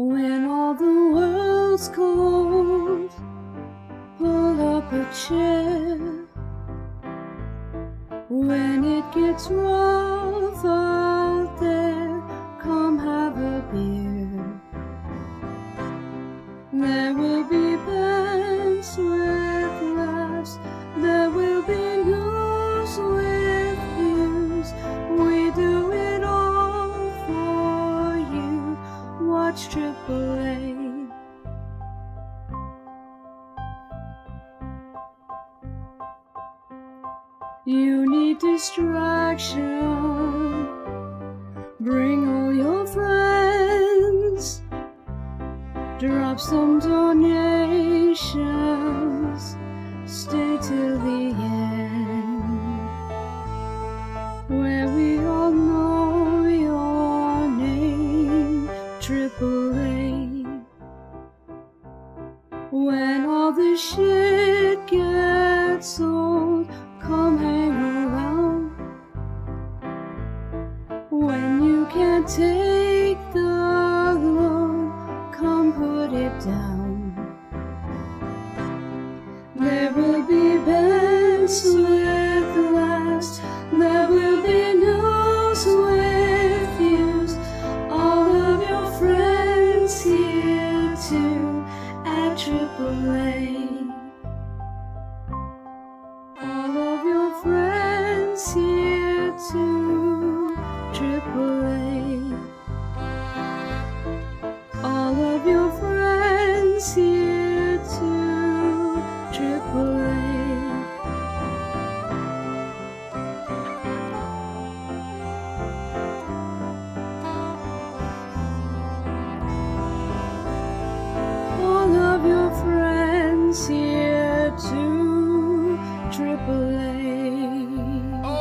When all the world's cold, pull up a chair. When it gets rough out there, come have a beer. There will be bands with laughs, there will be news with views. We do it all for you. Watch AAA. You need distraction. Bring all your friends. Drop some donations. Stay till the end, where we all know your name. AAA. When all the shit gets old, come hang around. When you can't take the load, come put it down. There will be bands with laughs, there will be news with views. All of your friends here too at AAA. All of your friends here too, AAA. All of your friends here too, AAA. All of your friends here too, AAA. Oh,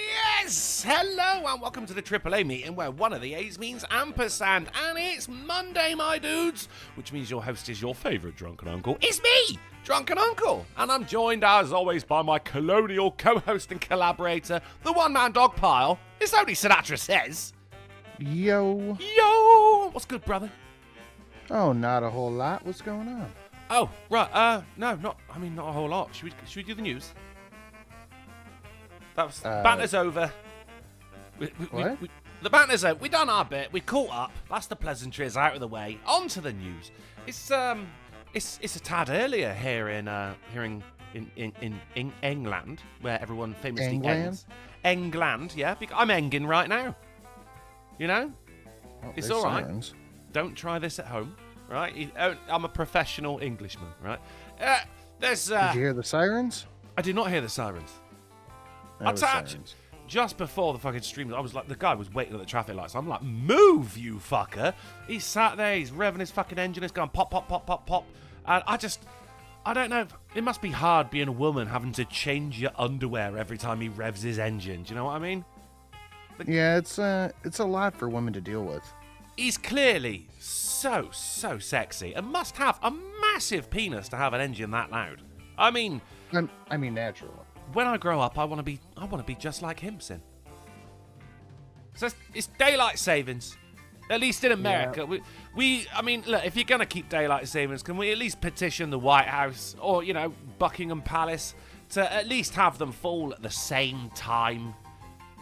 yes! Hello and welcome to the AAA meeting where one of the A's means ampersand, and it's Monday, my dudes, which means your host is your favourite drunken uncle. It's me, Drunken Uncle, and I'm joined as always by my colonial co-host and collaborator, the one-man dog pile. It's only Sinatra says. Yo. Yo! What's good, brother? Oh, not a whole lot. What's going on? Oh, right, no, not a whole lot. Should we do the news? That was, banter's over. What? The banter's over. We done our bit. We caught up. That's the pleasantries out of the way. On to the news. It's a tad earlier here in England, where everyone famously ends. England, yeah. I'm enging right now. You know, Oh, it's there's all right. sirens. Don't try this at home, right? I'm a professional Englishman, right? There's. Did you hear the sirens? I did not hear the sirens. That was Attach. sirens. Just before the fucking stream, I was like, the guy was waiting at the traffic lights. I'm like, move, you fucker. He's sat there, he's revving his fucking engine, it's going pop, pop, pop, pop, pop. And I don't know. It must be hard being a woman having to change your underwear every time he revs his engine. Do you know what I mean? Yeah, it's a lot for women to deal with. He's clearly so sexy and must have a massive penis to have an engine that loud. I mean, natural. when I grow up, I want to be just like him, Sin. So it's daylight savings, at least in America. Yeah. I mean, look, if you're gonna keep daylight savings, can we at least petition the White House or Buckingham Palace to at least have them fall at the same time?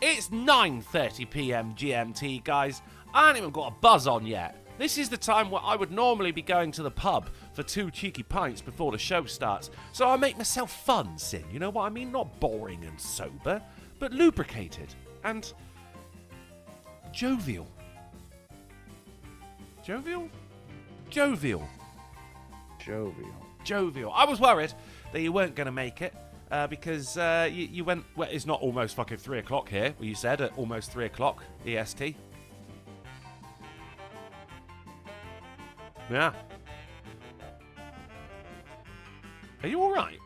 It's 9:30 p.m. GMT, guys. I haven't even got a buzz on yet. This is the time where I would normally be going to the pub for 2 cheeky pints before the show starts. So I make myself fun, Sin. You know what I mean? Not boring and sober, but lubricated and jovial. Jovial? Jovial. Jovial. I was worried that you weren't going to make it because you went... Well, it's not almost fucking 3 o'clock here, well, you said at almost 3 o'clock EST. Yeah. Are you alright?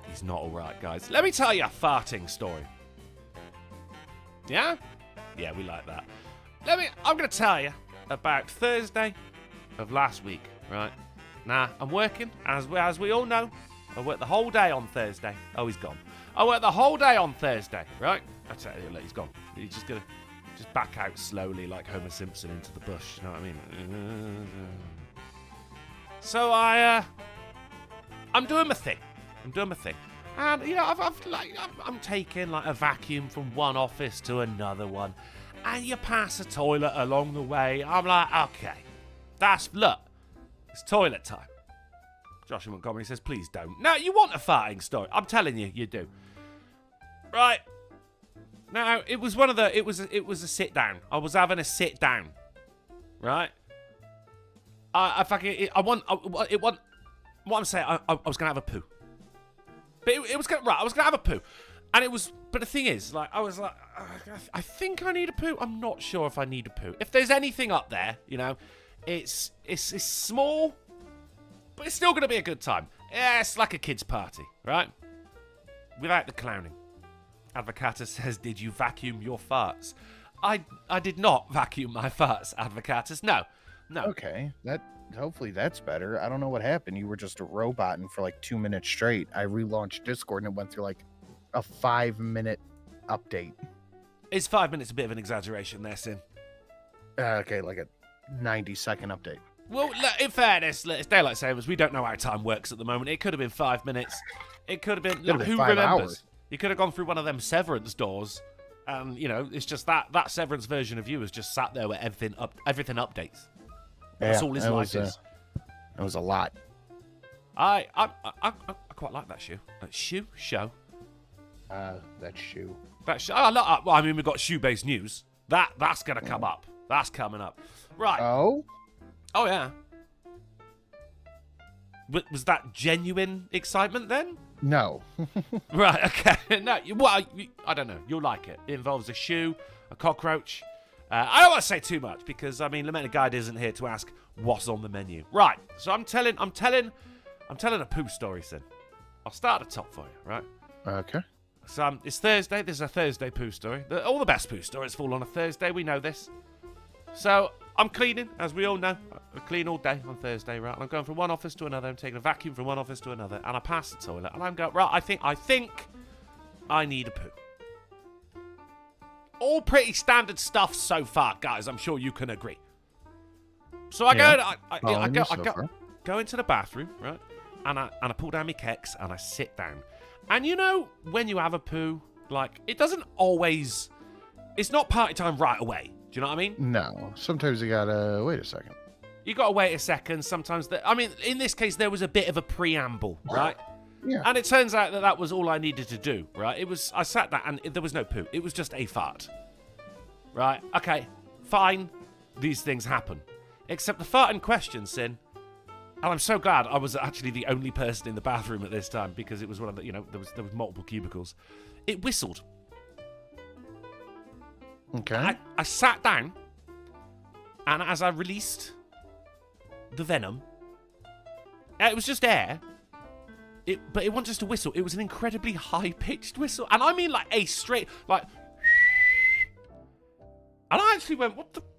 He's not alright, guys. Let me tell you a farting story. Yeah? Yeah, we like that. I'm going to tell you about Thursday of last week, right? Now, I'm working, as we all know. I worked the whole day on Thursday. Oh, he's gone. I worked the whole day on Thursday, right? That's it. Look, he's gone. He's just gonna back out slowly like Homer Simpson into the bush. You know what I mean? So I'm doing my thing. And you know, I'm taking like a vacuum from one office to another one, and you pass a toilet along the way. I'm like, okay, look, it's toilet time. Joshua Montgomery says, please don't. Now, you want a farting story? I'm telling you, you do. Right. Now, it was a sit down. I was having a sit down. Right? What I'm saying, I was gonna have a poo. But I was gonna have a poo. And but the thing is, like, I was like, I think I need a poo. I'm not sure if I need a poo. If there's anything up there, you know, it's small, but it's still gonna be a good time. Yeah, it's like a kid's party, right? Without the clowning. Advocata says, did you vacuum your farts? I did not vacuum my farts, Advocatus. No. Okay, hopefully that's better. I don't know what happened. You were just roboting for like 2 minutes straight. I relaunched Discord and it went through like a 5-minute update. Is 5 minutes a bit of an exaggeration there, Sin? Okay, like a 90-second update. Well, in fairness, it's daylight savings. We don't know how time works at the moment. It could have been 5 minutes. It could have been. Who 5 remembers? hours. You could have gone through one of them Severance doors, and you know, it's just that Severance version of you is just sat there where everything updates. That's all his life is. That was a lot. I quite like that shoe. Show. That shoe. Well, I mean, we've got shoe-based news. That's gonna come up. That's coming up. Right. Oh yeah. Was that genuine excitement then? No. Right, okay. No, I don't know. You'll like it. It involves a shoe, a cockroach. I don't want to say too much because, I mean, Lamented Guide isn't here to ask what's on the menu. Right, so I'm telling a poo story, Sin. I'll start at the top for you, right? Okay. So it's Thursday. There's a Thursday poo story. All the best poo stories fall on a Thursday. We know this. So I'm cleaning, as we all know. I clean all day on Thursday, right? And I'm going from one office to another. I'm taking a vacuum from one office to another. And I pass the toilet. And I'm going, right, I think I need a poo. All pretty standard stuff so far, guys. I'm sure you can agree. So I go into the bathroom, right? And I pull down my keks and I sit down. And you know, when you have a poo, like, it doesn't always... It's not party time right away. Do you know what I mean? No. Sometimes you gotta wait a second. You gotta wait a second. Sometimes, in this case, there was a bit of a preamble, right? Yeah. And it turns out that was all I needed to do, right? I sat there and there was no poo. It was just a fart. Right? Okay. Fine. These things happen. Except the fart in question, Sin. And I'm so glad I was actually the only person in the bathroom at this time because it was one of the, you know, there was multiple cubicles. It whistled. Okay. I sat down, and as I released the venom, it was just air. But it wasn't just a whistle. It was an incredibly high-pitched whistle, and I mean like a straight like. And I actually went,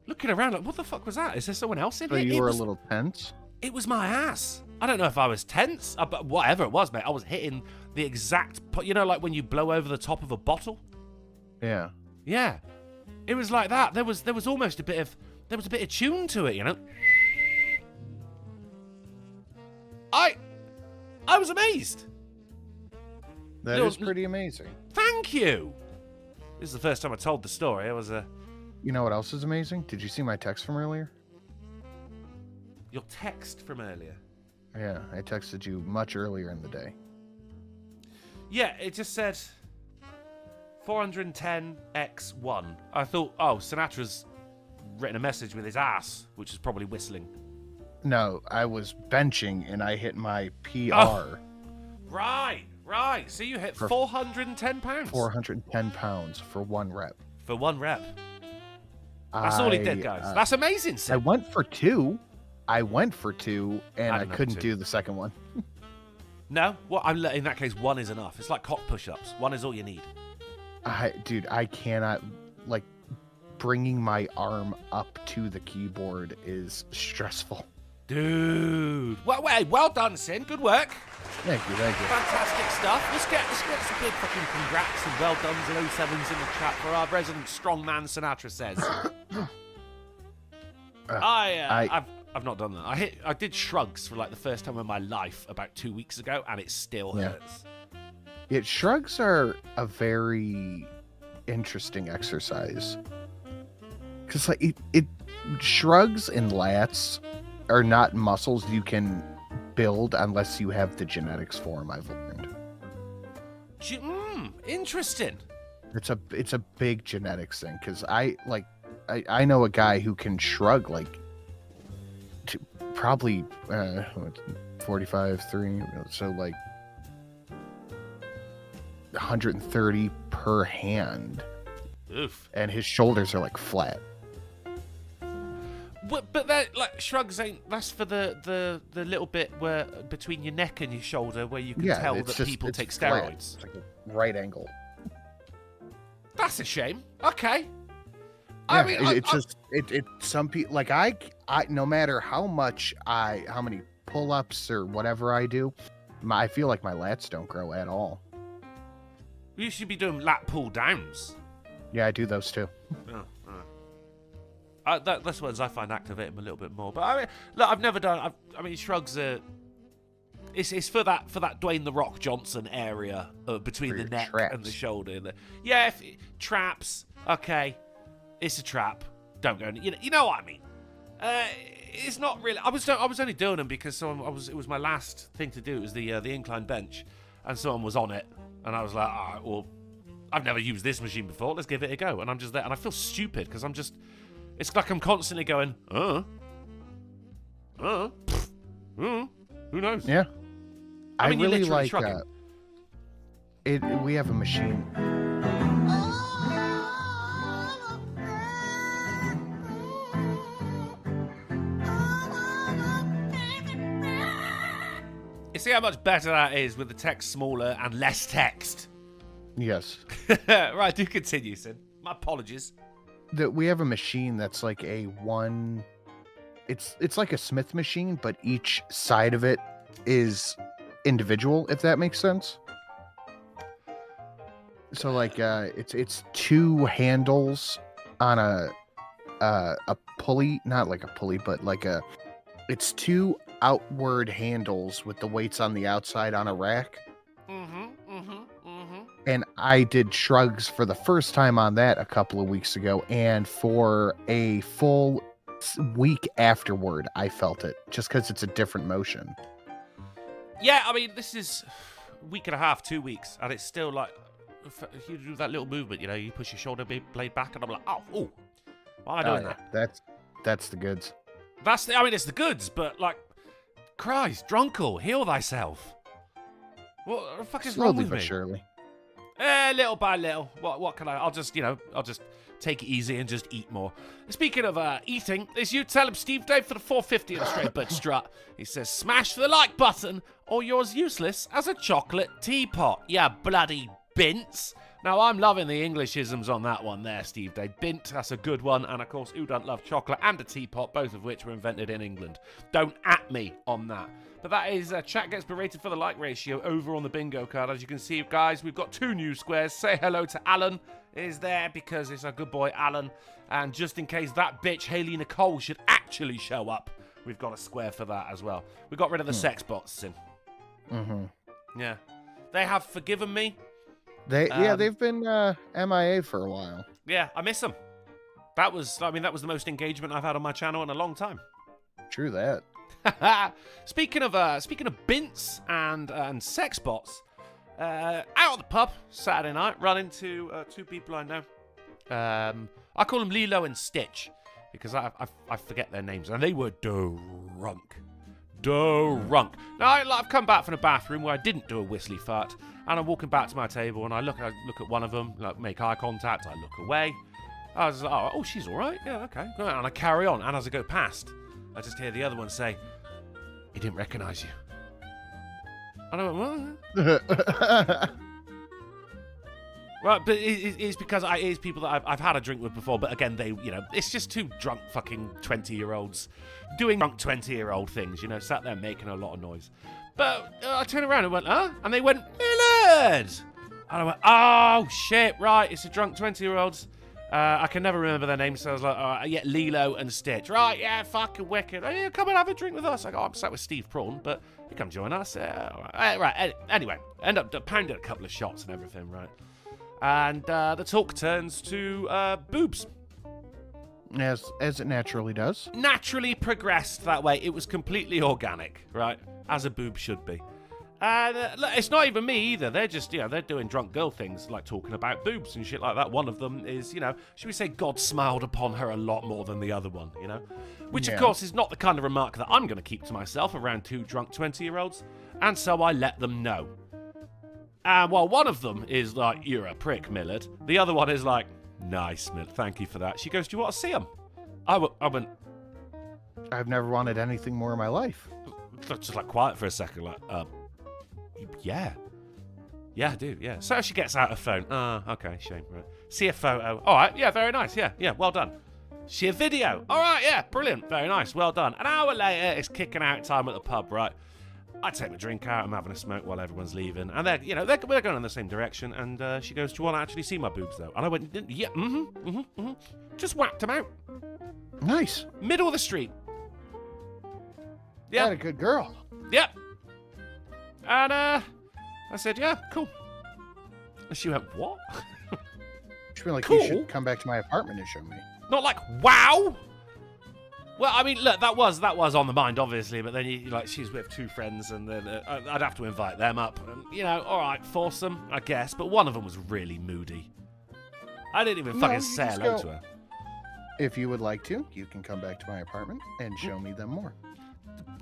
looking around, like, what the fuck was that? Is there someone else in so here? You were a little tense? It was my ass. I don't know if I was tense, but whatever it was, mate. I was hitting the exact, you know, like when you blow over the top of a bottle? Yeah. Yeah. It was like that. There was almost a bit of tune to it, you know? I was amazed. That is pretty amazing. Thank you. This is the first time I told the story. You know what else is amazing? Did you see my text from earlier? Your text from earlier? Yeah, I texted you much earlier in the day. Yeah, it just said 410x1. I thought, Sinatra's written a message with his ass, which is probably whistling. No, I was benching and I hit my PR. Oh, right. So you hit 410 pounds. 410 pounds for one rep. For one rep. That's all he did, guys. That's amazing, Sid. I went for two, and I couldn't do the second one. No? Well, in that case, one is enough. It's like cock push-ups. One is all you need. Dude, I cannot, like, bringing my arm up to the keyboard is stressful. Dude. Well done, Sin. Good work. Thank you. Fantastic stuff. Let's get some big fucking congrats and well dones and 07s in the chat for our resident strongman Sinatra says. I've not done that. I did shrugs for like the first time in my life about 2 weeks ago, and it still hurts. Yeah, shrugs are a very interesting exercise because like it shrugs and lats are not muscles you can build unless you have the genetics for them. I've learned. Interesting. It's a big genetics thing because I know a guy who can shrug like probably 45 3, so like 130 per hand. Oof. And his shoulders are like flat. But that like shrugs ain't. That's for the little bit where between your neck and your shoulder where you can tell that people take flat. steroids. It's like a right angle. That's a shame. Okay. Yeah, I mean, some people like I no matter how many pull-ups or whatever I do, I feel like my lats don't grow at all. You should be doing lat pull downs. Yeah, I do those too. That's ones I find activate them a little bit more. But I mean, look, I've never done. I mean, shrugs are. It's for that Dwayne the Rock Johnson area between the neck and the shoulder. Traps. Okay, it's a trap. Don't go. You know what I mean. It's not really. I was only doing them because it was my last thing to do. It was the incline bench, and someone was on it, and I was like, all right, well, I've never used this machine before. Let's give it a go. And I'm just there, and I feel stupid because I'm just. It's like I'm constantly going, who knows? Yeah. I mean, really you're like shrugging. We have a machine. You see how much better that is with the text smaller and less text? Yes. Right, do continue, Sin. My apologies. We have a machine that's like it's like a Smith machine, but each side of it is individual, if that makes sense. So like it's two handles on a pulley, not like a pulley, but like it's two outward handles with the weights on the outside on a rack. And I did shrugs for the first time on that a couple of weeks ago, and for a full week afterward, I felt it, just because it's a different motion. Yeah, I mean, this is a week and a half, 2 weeks, and it's still like, you do that little movement, you push your shoulder blade back, and I'm like, oh, why am I doing that? That's the goods. It's the goods, but like, Christ, Drunkle, heal thyself. What the fuck is wrong with me? Slowly but surely. Little by little. What can I'll just take it easy and just eat more. Speaking of eating, as you tell him, Steve Dave for the 450 in a straight bird strut. He says, smash the like button or yours useless as a chocolate teapot. Yeah, bloody Bants. Now, I'm loving the Englishisms on that one there, Steve Dave. Bint, that's a good one. And, of course, who don't love chocolate and a teapot, both of which were invented in England. Don't at me on that. But that is, chat gets berated for the like ratio over on the bingo card. As you can see, guys, we've got 2 new squares. Say hello to Alan is there because it's our good boy Alan. And just in case that bitch Haley Nicole should actually show up, we've got a square for that as well. We got rid of the sex bots, Sin. Yeah. They have forgiven me. They've been MIA for a while. Yeah, I miss them. That was the most engagement I've had on my channel in a long time. True that. Speaking of Bants and sex bots, out at the pub Saturday night, run into 2 people I know. I call them Lilo and Stitch because I forget their names, and they were drunk. Now I've come back from the bathroom where I didn't do a whistly fart, and I'm walking back to my table, and I look at one of them, like make eye contact. I look away. I was like, oh, she's all right. Yeah, okay. And I carry on, and as I go past, I just hear the other one say, he didn't recognise you. And I went, what? Right, but it's because it's people that I've had a drink with before, but again, it's just 2 drunk fucking 20-year-olds doing drunk 20-year-old things, sat there making a lot of noise. But I turned around and went, huh? And they went, Millard! And I went, oh, shit, right, it's a drunk 20-year-olds. I can never remember their names, so I was like, oh, yeah, Lilo and Stitch. Right, yeah, fucking wicked. Oh, yeah, come and have a drink with us. I go, I'm sat with Steve Prawn, but you come join us. Right, anyway, end up pounding a couple of shots and everything, right? And the talk turns to boobs. As it naturally does. Naturally progressed that way. It was completely organic, right? As a boob should be. And it's not even me either. They're just, they're doing drunk girl things, like talking about boobs and shit like that. One of them is, should we say God smiled upon her a lot more than the other one, Which, of course, is not the kind of remark that I'm going to keep to myself around two drunk 20-year-olds. And so I let them know. And while one of them is like, you're a prick, Millard. The other one is like, nice, Millard, thank you for that. She goes, do you want to see him? I went, I've never wanted anything more in my life. Just like quiet for a second, like, yeah, I do, yeah. So she gets out her phone. Okay, shame, right. See a photo. All right, yeah, very nice, yeah, well done. See a video. All right, yeah, brilliant, very nice, well done. An hour later, it's kicking out time at the pub, right? I take my drink out, I'm having a smoke while everyone's leaving, and we're going in the same direction, and she goes, do you want to actually see my boobs, though? And I went, yeah, just whacked them out. Nice. Middle of the street. Yeah. What a good girl. Yep. And I said, yeah, cool. And she went, what? She went like, cool? You should come back to my apartment and show me. Not like, wow. Well, I mean, look, that was on the mind, obviously, but then she's with two friends, and then I'd have to invite them up, and all right, force them, I guess. But one of them was really moody. I didn't even fucking say hello to her. If you would like to, you can come back to my apartment and show me them more.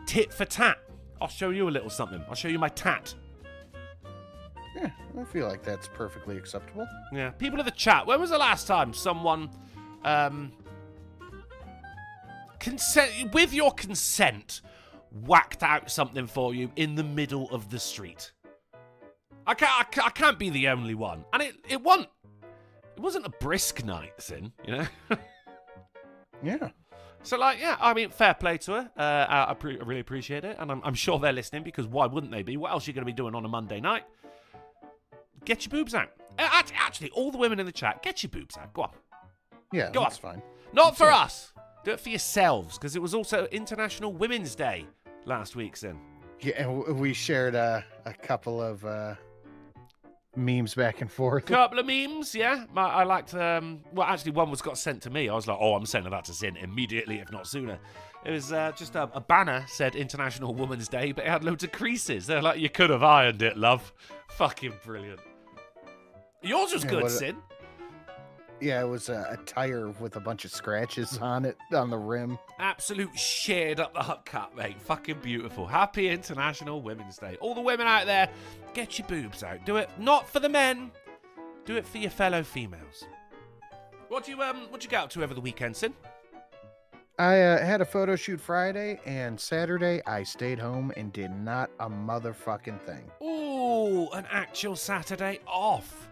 Tit for tat. I'll show you a little something. I'll show you my tat. Yeah, I feel like that's perfectly acceptable. Yeah. People in the chat, when was the last time someone, with your consent, whacked out something for you in the middle of the street? I can't be the only one. And it wasn't a brisk night, Sin, Yeah. So, I mean, fair play to her. I really appreciate it. And I'm sure they're listening, because why wouldn't they be? What else are you going to be doing on a Monday night? Get your boobs out. Actually, all the women in the chat, get your boobs out. Go on. Yeah, that's fine. Not for us. Do it for yourselves, because it was also International Women's Day last week, Sin. Yeah, and we shared a couple of memes back and forth. Couple of memes, yeah. I liked, actually, one got sent to me. I was like, I'm sending that to Sin immediately, if not sooner. It was just a banner said International Women's Day, but it had loads of creases. They're like, you could have ironed it, love. Fucking brilliant. Yours was good, Sin. Yeah, it was a tire with a bunch of scratches on it, on the rim. Absolute shade up the hubcap, mate. Fucking beautiful. Happy International Women's Day. All the women out there, get your boobs out. Do it not for the men. Do it for your fellow females. What'd you get up to over the weekend, Sin? I had a photo shoot Friday, and Saturday I stayed home and did not a motherfucking thing. Ooh, an actual Saturday off.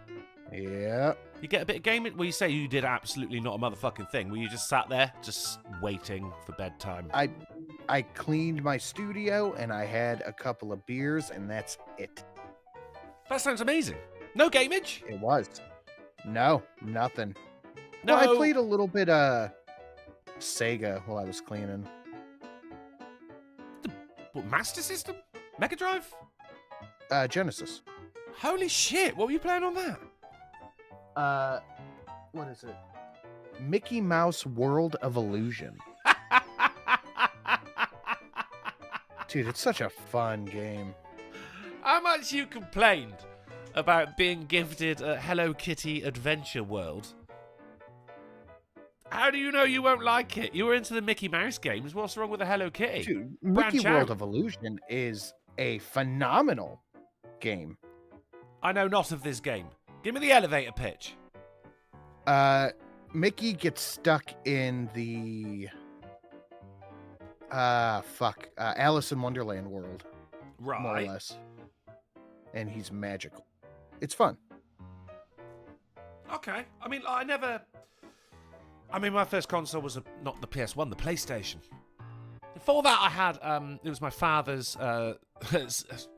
Yeah. You get a bit of gaming? Well, you say you did absolutely not a motherfucking thing. Were you just sat there, just waiting for bedtime? I cleaned my studio, and I had a couple of beers, and that's it. That sounds amazing. No gamage? It was. No, nothing. No. Well, I played a little bit Sega while I was cleaning. What, Master System? Mega Drive? Genesis. Holy shit, what were you playing on that? What is it? Mickey Mouse World of Illusion. Dude, it's such a fun game. How much you complained about being gifted a Hello Kitty Adventure World? How do you know you won't like it? You were into the Mickey Mouse games. What's wrong with the Hello Kitty? Dude, Mickey World of Illusion is a phenomenal game. I know not of this game. Give me the elevator pitch. Mickey gets stuck in the Alice in Wonderland world. Right. More or less. And he's magical. It's fun. Okay. I mean, my first console was not the PS1, the PlayStation. Before that, I had it was my father's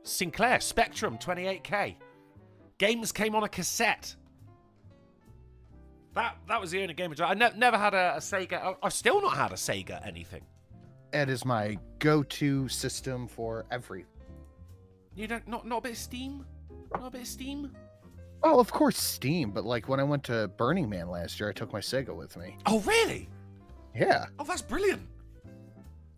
Sinclair Spectrum 28K. Games came on a cassette. That was the only game I never had a Sega. I've still not had a Sega anything. It is my go-to system for everything. You don't not a bit of Steam? Not a bit of Steam? Oh, of course Steam, but like when I went to Burning Man last year, I took my Sega with me. Oh, really? Yeah. Oh, that's brilliant.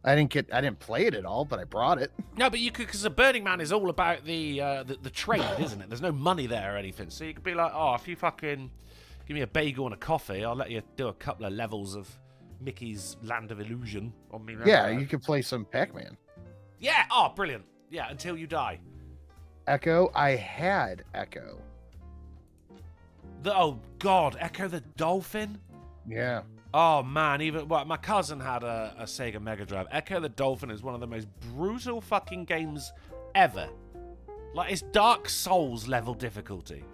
I didn't play it at all, but I brought it. No, but you could, because the Burning Man is all about the trade, isn't it? There's no money there or anything, so you could be like, oh, if you fucking give me a bagel and a coffee, I'll let you do a couple of levels of Mickey's Land of Illusion on me. Yeah, you could play some Pac-Man. Yeah. Oh, brilliant. Yeah, until you die. Echo, I had Echo. Oh God, Echo the Dolphin. Yeah. Oh man, my cousin had a Sega Mega Drive. Echo the Dolphin is one of the most brutal fucking games ever. Like, it's Dark Souls level difficulty.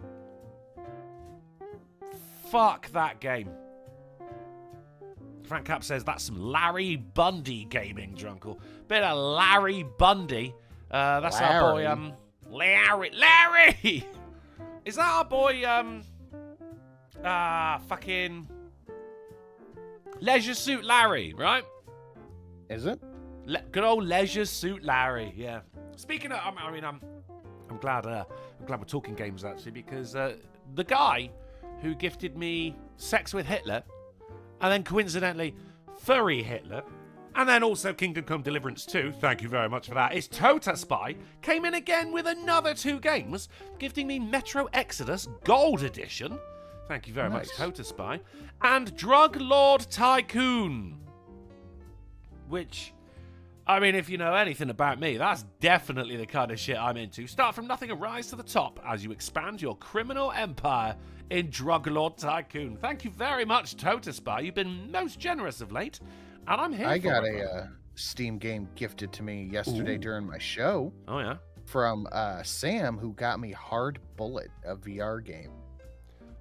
Fuck that game. Frank Cap says that's some Larry Bundy gaming, Drunkle. Bit of Larry Bundy. That's our boy, Larry! Is that our boy, fucking Leisure Suit Larry, right? Is it? Good old Leisure Suit Larry, yeah. Speaking of, I'm glad we're talking games actually, because the guy who gifted me Sex with Hitler, and then coincidentally Furry Hitler, and then also Kingdom Come Deliverance 2, thank you very much for that, is Tota Spy, came in again with another 2 games, gifting me Metro Exodus Gold Edition. Thank you very much, Tota Spy. And Drug Lord Tycoon. Which, I mean, if you know anything about me, that's definitely the kind of shit I'm into. Start from nothing and rise to the top as you expand your criminal empire in Drug Lord Tycoon. Thank you very much, Tota Spy. You've been most generous of late, and I'm here I for got it. a Steam game gifted to me yesterday during my show. Oh, yeah? From Sam, who got me Hard Bullet, a VR game.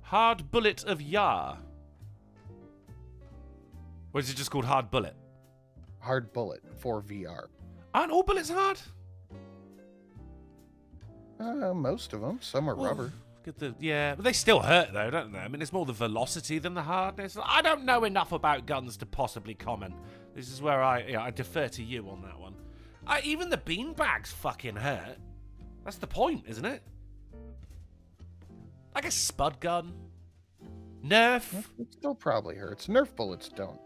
Hard Bullet of Yar. Or is it just called Hard Bullet? Hard Bullet for VR. Aren't all bullets hard? Most of them. Some are rubber. Yeah, but they still hurt though, don't they? I mean, it's more the velocity than the hardness. I don't know enough about guns to possibly comment. This is where I defer to you on that one. Even the beanbags fucking hurt. That's the point, isn't it? Like a spud gun. Nerf. It still probably hurts. Nerf bullets don't.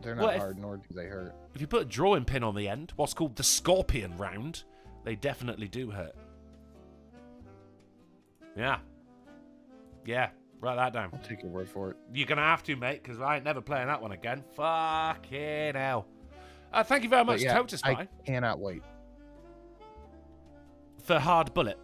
They're not Well, hard, nor do they hurt. If you put a drawing pin on the end, what's called the scorpion round, they definitely do hurt. Yeah. Yeah, write that down. I'll take your word for it. You're going to have to, mate, because I ain't never playing that one again. Fucking hell. Thank you very much, Tota Spy. I cannot wait. For Hard Bullet.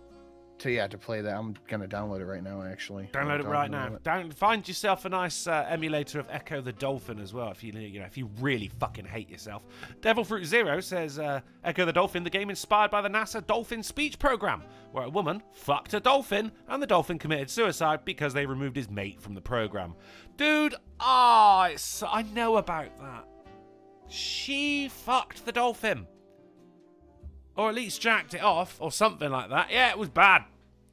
To play that. I'm going to download it right now, actually. Download it right now. Find yourself a nice emulator of Echo the Dolphin as well, if you really fucking hate yourself. Devil Fruit Zero says, Echo the Dolphin, the game inspired by the NASA Dolphin Speech Program, where a woman fucked a dolphin, and the dolphin committed suicide because they removed his mate from the program. Dude, I know about that. She fucked the dolphin. Or at least jacked it off, or something like that. Yeah, it was bad.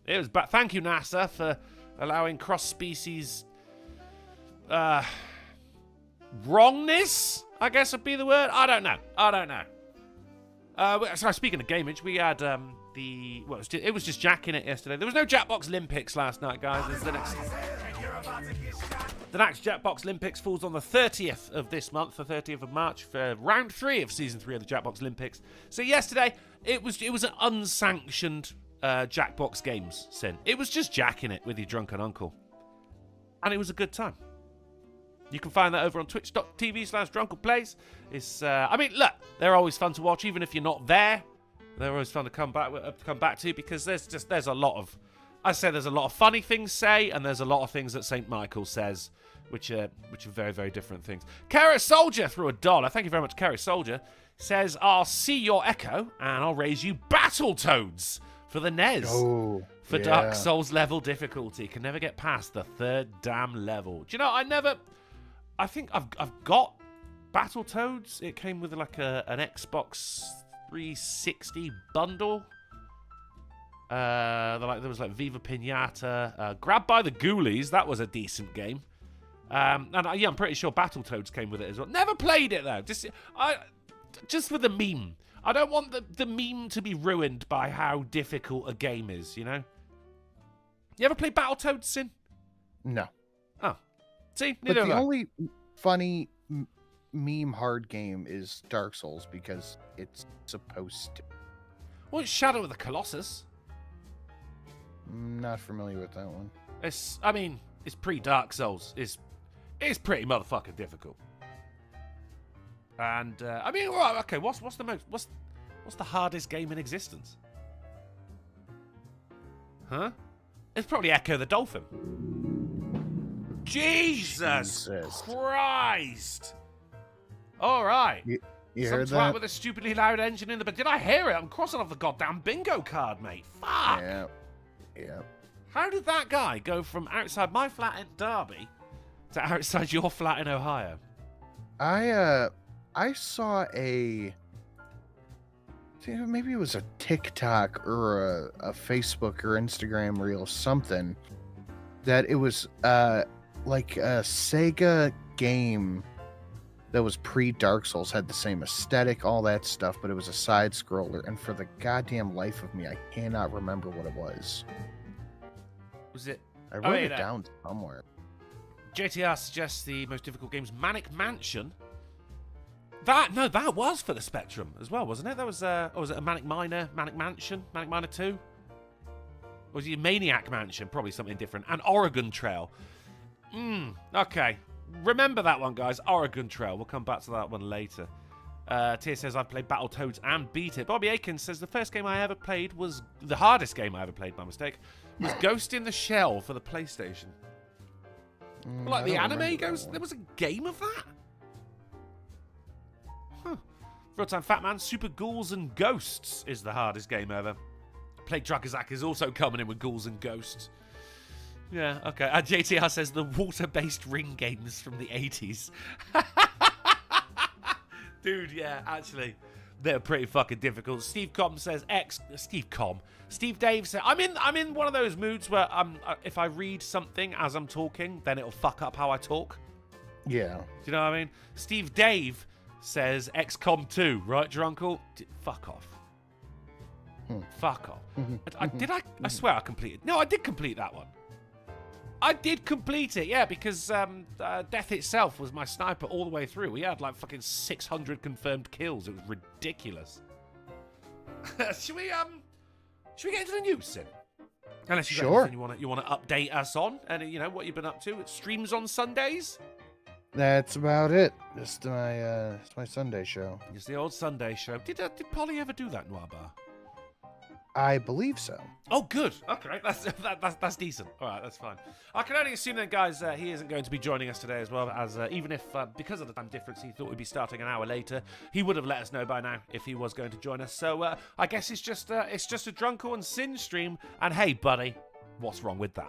It was bad. Thank you, NASA, for allowing cross-species wrongness, I guess would be the word. I don't know. So speaking of Gameage, we had it was just jacking it yesterday. There was no Jackbox Olympics last night, guys. The next Jackbox Olympics falls on the 30th of this month, the 30th of March, for round 3 of season 3 of the Jackbox Olympics. So yesterday, it was an unsanctioned Jackbox Games sin. It was just jacking it with your drunken uncle. And it was a good time. You can find that over on twitch.tv/drunkenplays. Look, they're always fun to watch, even if you're not there. They're always fun to come back to, because there's a lot of funny things say, and there's a lot of things that St. Michael says, which are very, very different things. Carrot Soldier threw $1. Thank you very much, Carrot Soldier. Says, I'll see your Echo, and I'll raise you Battletoads for the NES. Oh, for Dark Souls level difficulty. Can never get past the 3rd damn level. Do you know, I think I've got Battletoads, it came with like an Xbox 360 bundle. There was like Viva Pinata, Grabbed by the Ghoulies. That was a decent game. And yeah, I'm pretty sure Battletoads came with it as well. Never played it though. Just for the meme. I don't want the meme to be ruined by how difficult a game is. You know. You ever play Battletoads, Sin? No. Oh, see, But neither the have I. only funny meme hard game is Dark Souls because it's supposed to. Well, it's Shadow of the Colossus. I'm not familiar with that one. It's pre-Dark Souls. It's pretty motherfucking difficult. And right, okay. What's the hardest game in existence? Huh? It's probably Echo the Dolphin. Jesus Christ! All right. You Some heard twat that? with a stupidly loud engine in the back. Did I hear it? I'm crossing off the goddamn bingo card, mate. Fuck. Yeah. How did that guy go from outside my flat in Derby to outside your flat in Ohio? I saw maybe it was a TikTok or a Facebook or Instagram reel, something that it was like a Sega game that was pre-Dark Souls, had the same aesthetic, all that stuff, but it was a side scroller, and for the goddamn life of me, I cannot remember what it was. Was it? I wrote it down somewhere. JTR suggests the most difficult game's Manic Mansion. That was for the Spectrum as well, wasn't it? That was was it a Manic Mansion, Manic Miner 2? Or was it Maniac Mansion? Probably something different. And Oregon Trail. Okay. Remember that one, guys. Oregon Trail. We'll come back to that one later. Tia says, I've played Battletoads and beat it. Bobby Aikens says, the first game I ever played was... The hardest game I ever played, by mistake, was Ghost in the Shell for the PlayStation. Like the anime Ghost? There was a game of that? Huh. Real-time Fat Man, Super Ghouls and Ghosts is the hardest game ever. Plague Drakazak is also coming in with Ghouls and Ghosts. Yeah, okay. JTR says the water-based ring games from the 80s. Dude, yeah, actually, they're pretty fucking difficult. Steve Com says Steve Dave said, I'm in one of those moods where if I read something as I'm talking, then it'll fuck up how I talk. Yeah. Do you know what I mean? Steve Dave says XCOM 2, right, Drunkle? Fuck off. Fuck off. I swear I completed. No, I did complete that one. I did complete it, yeah, because Death itself was my sniper all the way through. We had like fucking 600 confirmed kills. It was ridiculous. Should we get into the news, Sim? Unless you got anything you want to update us on, and you know what you've been up to. It streams on Sundays. That's about it. Just my Sunday show. It's the old Sunday show. Did Polly ever do that Noir Bar? I believe so. Oh, good. Okay, that's decent. All right, that's fine. I can only assume then, guys, he isn't going to be joining us today as well, as even if, because of the time difference, he thought we'd be starting an hour later, he would have let us know by now if he was going to join us. So I guess it's just a Drunkle and Sin stream. And hey, buddy, what's wrong with that?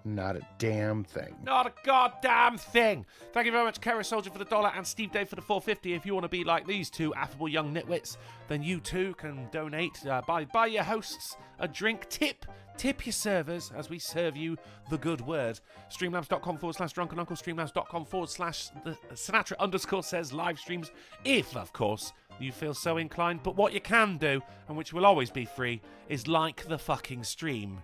Not a damn thing. Not a goddamn thing. Thank you very much, Kara Soldier, for the $1 and Steve Dave for the $4.50. If you want to be like these two affable young nitwits, then you too can donate. Buy your hosts a drink. Tip your servers as we serve you the good word. Streamlabs.com/Drunken Uncle. Streamlabs.com/ the Sinatra _says live streams. If, of course, you feel so inclined. But what you can do, and which will always be free, is like the fucking stream.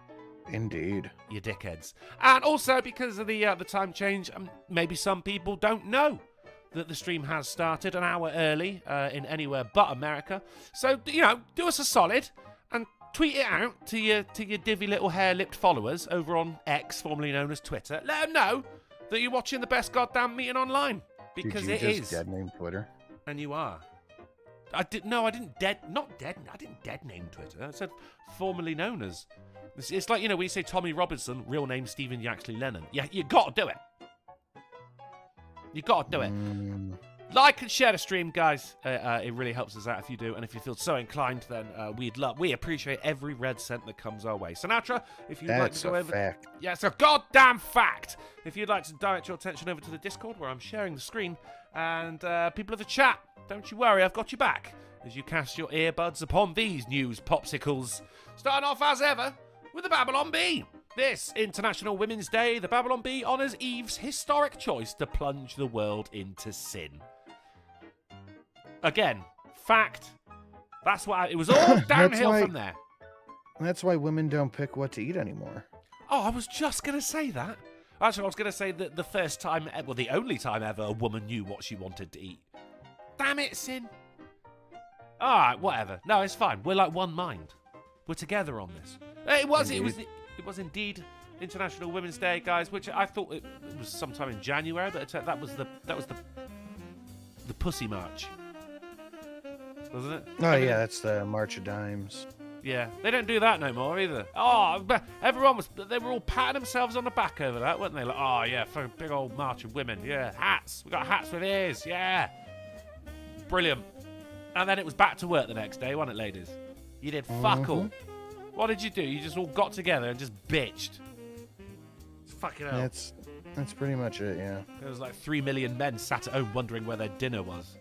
Indeed. You dickheads. And also, because of the time change, maybe some people don't know that the stream has started an hour early in anywhere but America. So, you know, do us a solid and tweet it out to your divvy little hair-lipped followers over on X, formerly known as Twitter. Let them know that you're watching the best goddamn meeting online. Because Did you it just is. dead name Twitter? And you are. I didn't dead name Twitter. I said formerly known as. It's like, you know, when you say Tommy Robinson, real name Stephen Yaxley Lennon. Yeah, you got to do it. You got to do it. Like and share the stream, guys. It really helps us out if you do. And if you feel so inclined, then we appreciate every red cent that comes our way. Sinatra, if you'd like to go over... Fact. Yeah, it's a goddamn fact. If you'd like to direct your attention over to the Discord, where I'm sharing the screen, and people of the chat, don't you worry, I've got you back as you cast your earbuds upon these news popsicles. Starting off, as ever, with the Babylon Bee. This International Women's Day, the Babylon Bee honours Eve's historic choice to plunge the world into sin. Again, fact. That's why it was all downhill from there. That's why women don't pick what to eat anymore. Oh, I was just going to say that. Actually, I was going to say that the first time, well, the only time ever a woman knew what she wanted to eat. Damn it, Sin. All right, whatever. No, it's fine. We're like one mind. We're together on this. It was indeed International Women's Day, guys, which I thought it was sometime in January, but that was the Pussy March. Wasn't it? Oh, yeah, that's the March of Dimes. Yeah, they don't do that no more either. Oh, they were all patting themselves on the back over that, weren't they? Like, oh, yeah, for a big old march of women. Yeah, hats. We got hats with ears. Yeah. Brilliant. And then it was back to work the next day, wasn't it, ladies? You did fuck all. What did you do? You just all got together and just bitched. It's fucking hell. That's pretty much it, yeah. There was like 3 million men sat at home wondering where their dinner was.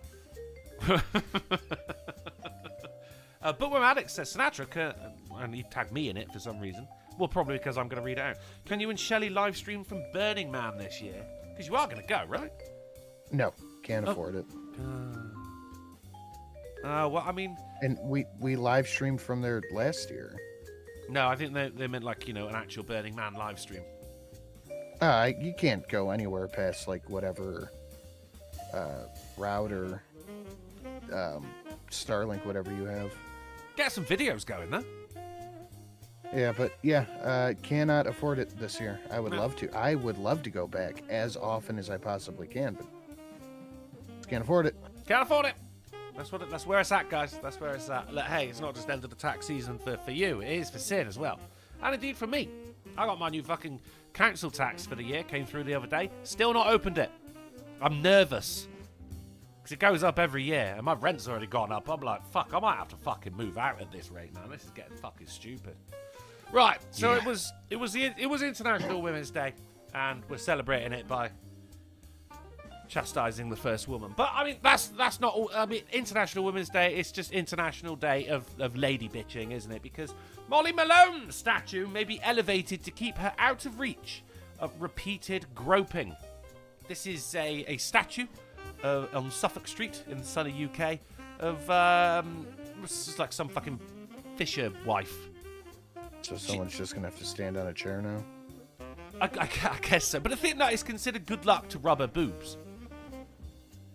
But when Alex says, Sinatra, and he tagged me in it for some reason. Well, probably because I'm going to read it out. Can you and Shelley live stream from Burning Man this year? Because you are going to go, right? No, can't afford it. Well, I mean... And we live streamed from there last year. No, I think they meant like, an actual Burning Man live stream. You can't go anywhere past, like, whatever router, Starlink, whatever you have. Get some videos going, though. Yeah, but cannot afford it this year. I would love to. I would love to go back as often as I possibly can, but can't afford it. Can't afford it. That's where it's at, guys. That's where it's at. Look, hey, it's not just end of the tax season for you. It is for Sin as well. And indeed for me. I got my new fucking council tax for the year. Came through the other day. Still not opened it. I'm nervous. Because it goes up every year. And my rent's already gone up. I'm like, fuck, I might have to fucking move out at this rate, man. This is getting fucking stupid. Right. So yeah. it was International Women's Day. And we're celebrating it by chastising the first woman. But, I mean, that's not all. I mean, International Women's Day, it's just International Day of lady bitching, isn't it? Because Molly Malone's statue may be elevated to keep her out of reach of repeated groping. This is a statue on Suffolk Street in the sunny UK of, this is like some fucking Fisher wife. So someone's just going to have to stand on a chair now? I guess so. But I think that is considered good luck to rub her boobs.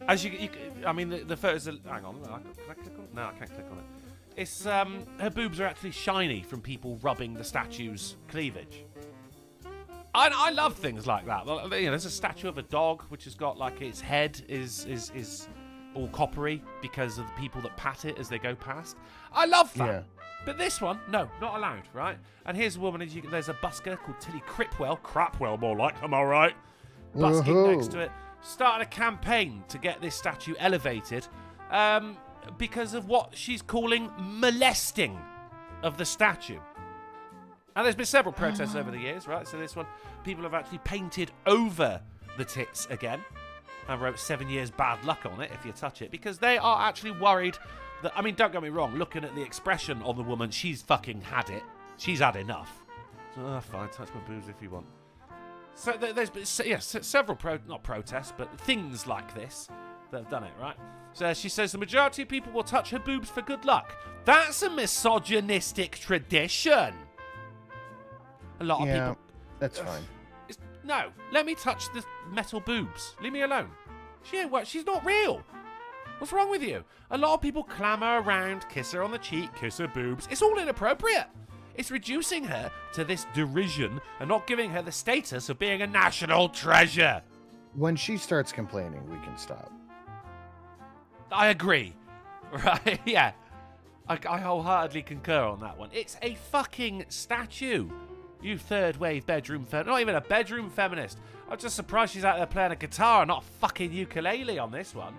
As you I mean, the photos are... Hang on. Can I click on it? No, I can't click on it. It's, her boobs are actually shiny from people rubbing the statue's cleavage. I love things like that. There's a statue of a dog, which has got, like, its head is all coppery because of the people that pat it as they go past. I love that. Yeah. But this one, no, not allowed, right? And here's a woman, there's a busker called Tilly Crapwell more like, am I right? Busking next to it. Started a campaign to get this statue elevated because of what she's calling molesting of the statue. And there's been several protests over the years, right? So this one, people have actually painted over the tits again and wrote 7 years bad luck on it if you touch it, because they are actually worried that, I mean, don't get me wrong, looking at the expression on the woman, she's fucking had it. She's had enough. So, fine, touch my boobs if you want. So there's been, several, not protests, but things like this that have done it, right? So she says the majority of people will touch her boobs for good luck. That's a misogynistic tradition. A lot of people... that's fine. No, let me touch the metal boobs. Leave me alone. She's not real. What's wrong with you? A lot of people clamour around, kiss her on the cheek, kiss her boobs. It's all inappropriate. It's reducing her to this derision and not giving her the status of being a national treasure. When she starts complaining, we can stop. I agree. Right? Yeah. I wholeheartedly concur on that one. It's a fucking statue. You third wave bedroom feminist. Not even a bedroom feminist. I'm just surprised she's out there playing a guitar and not a fucking ukulele on this one.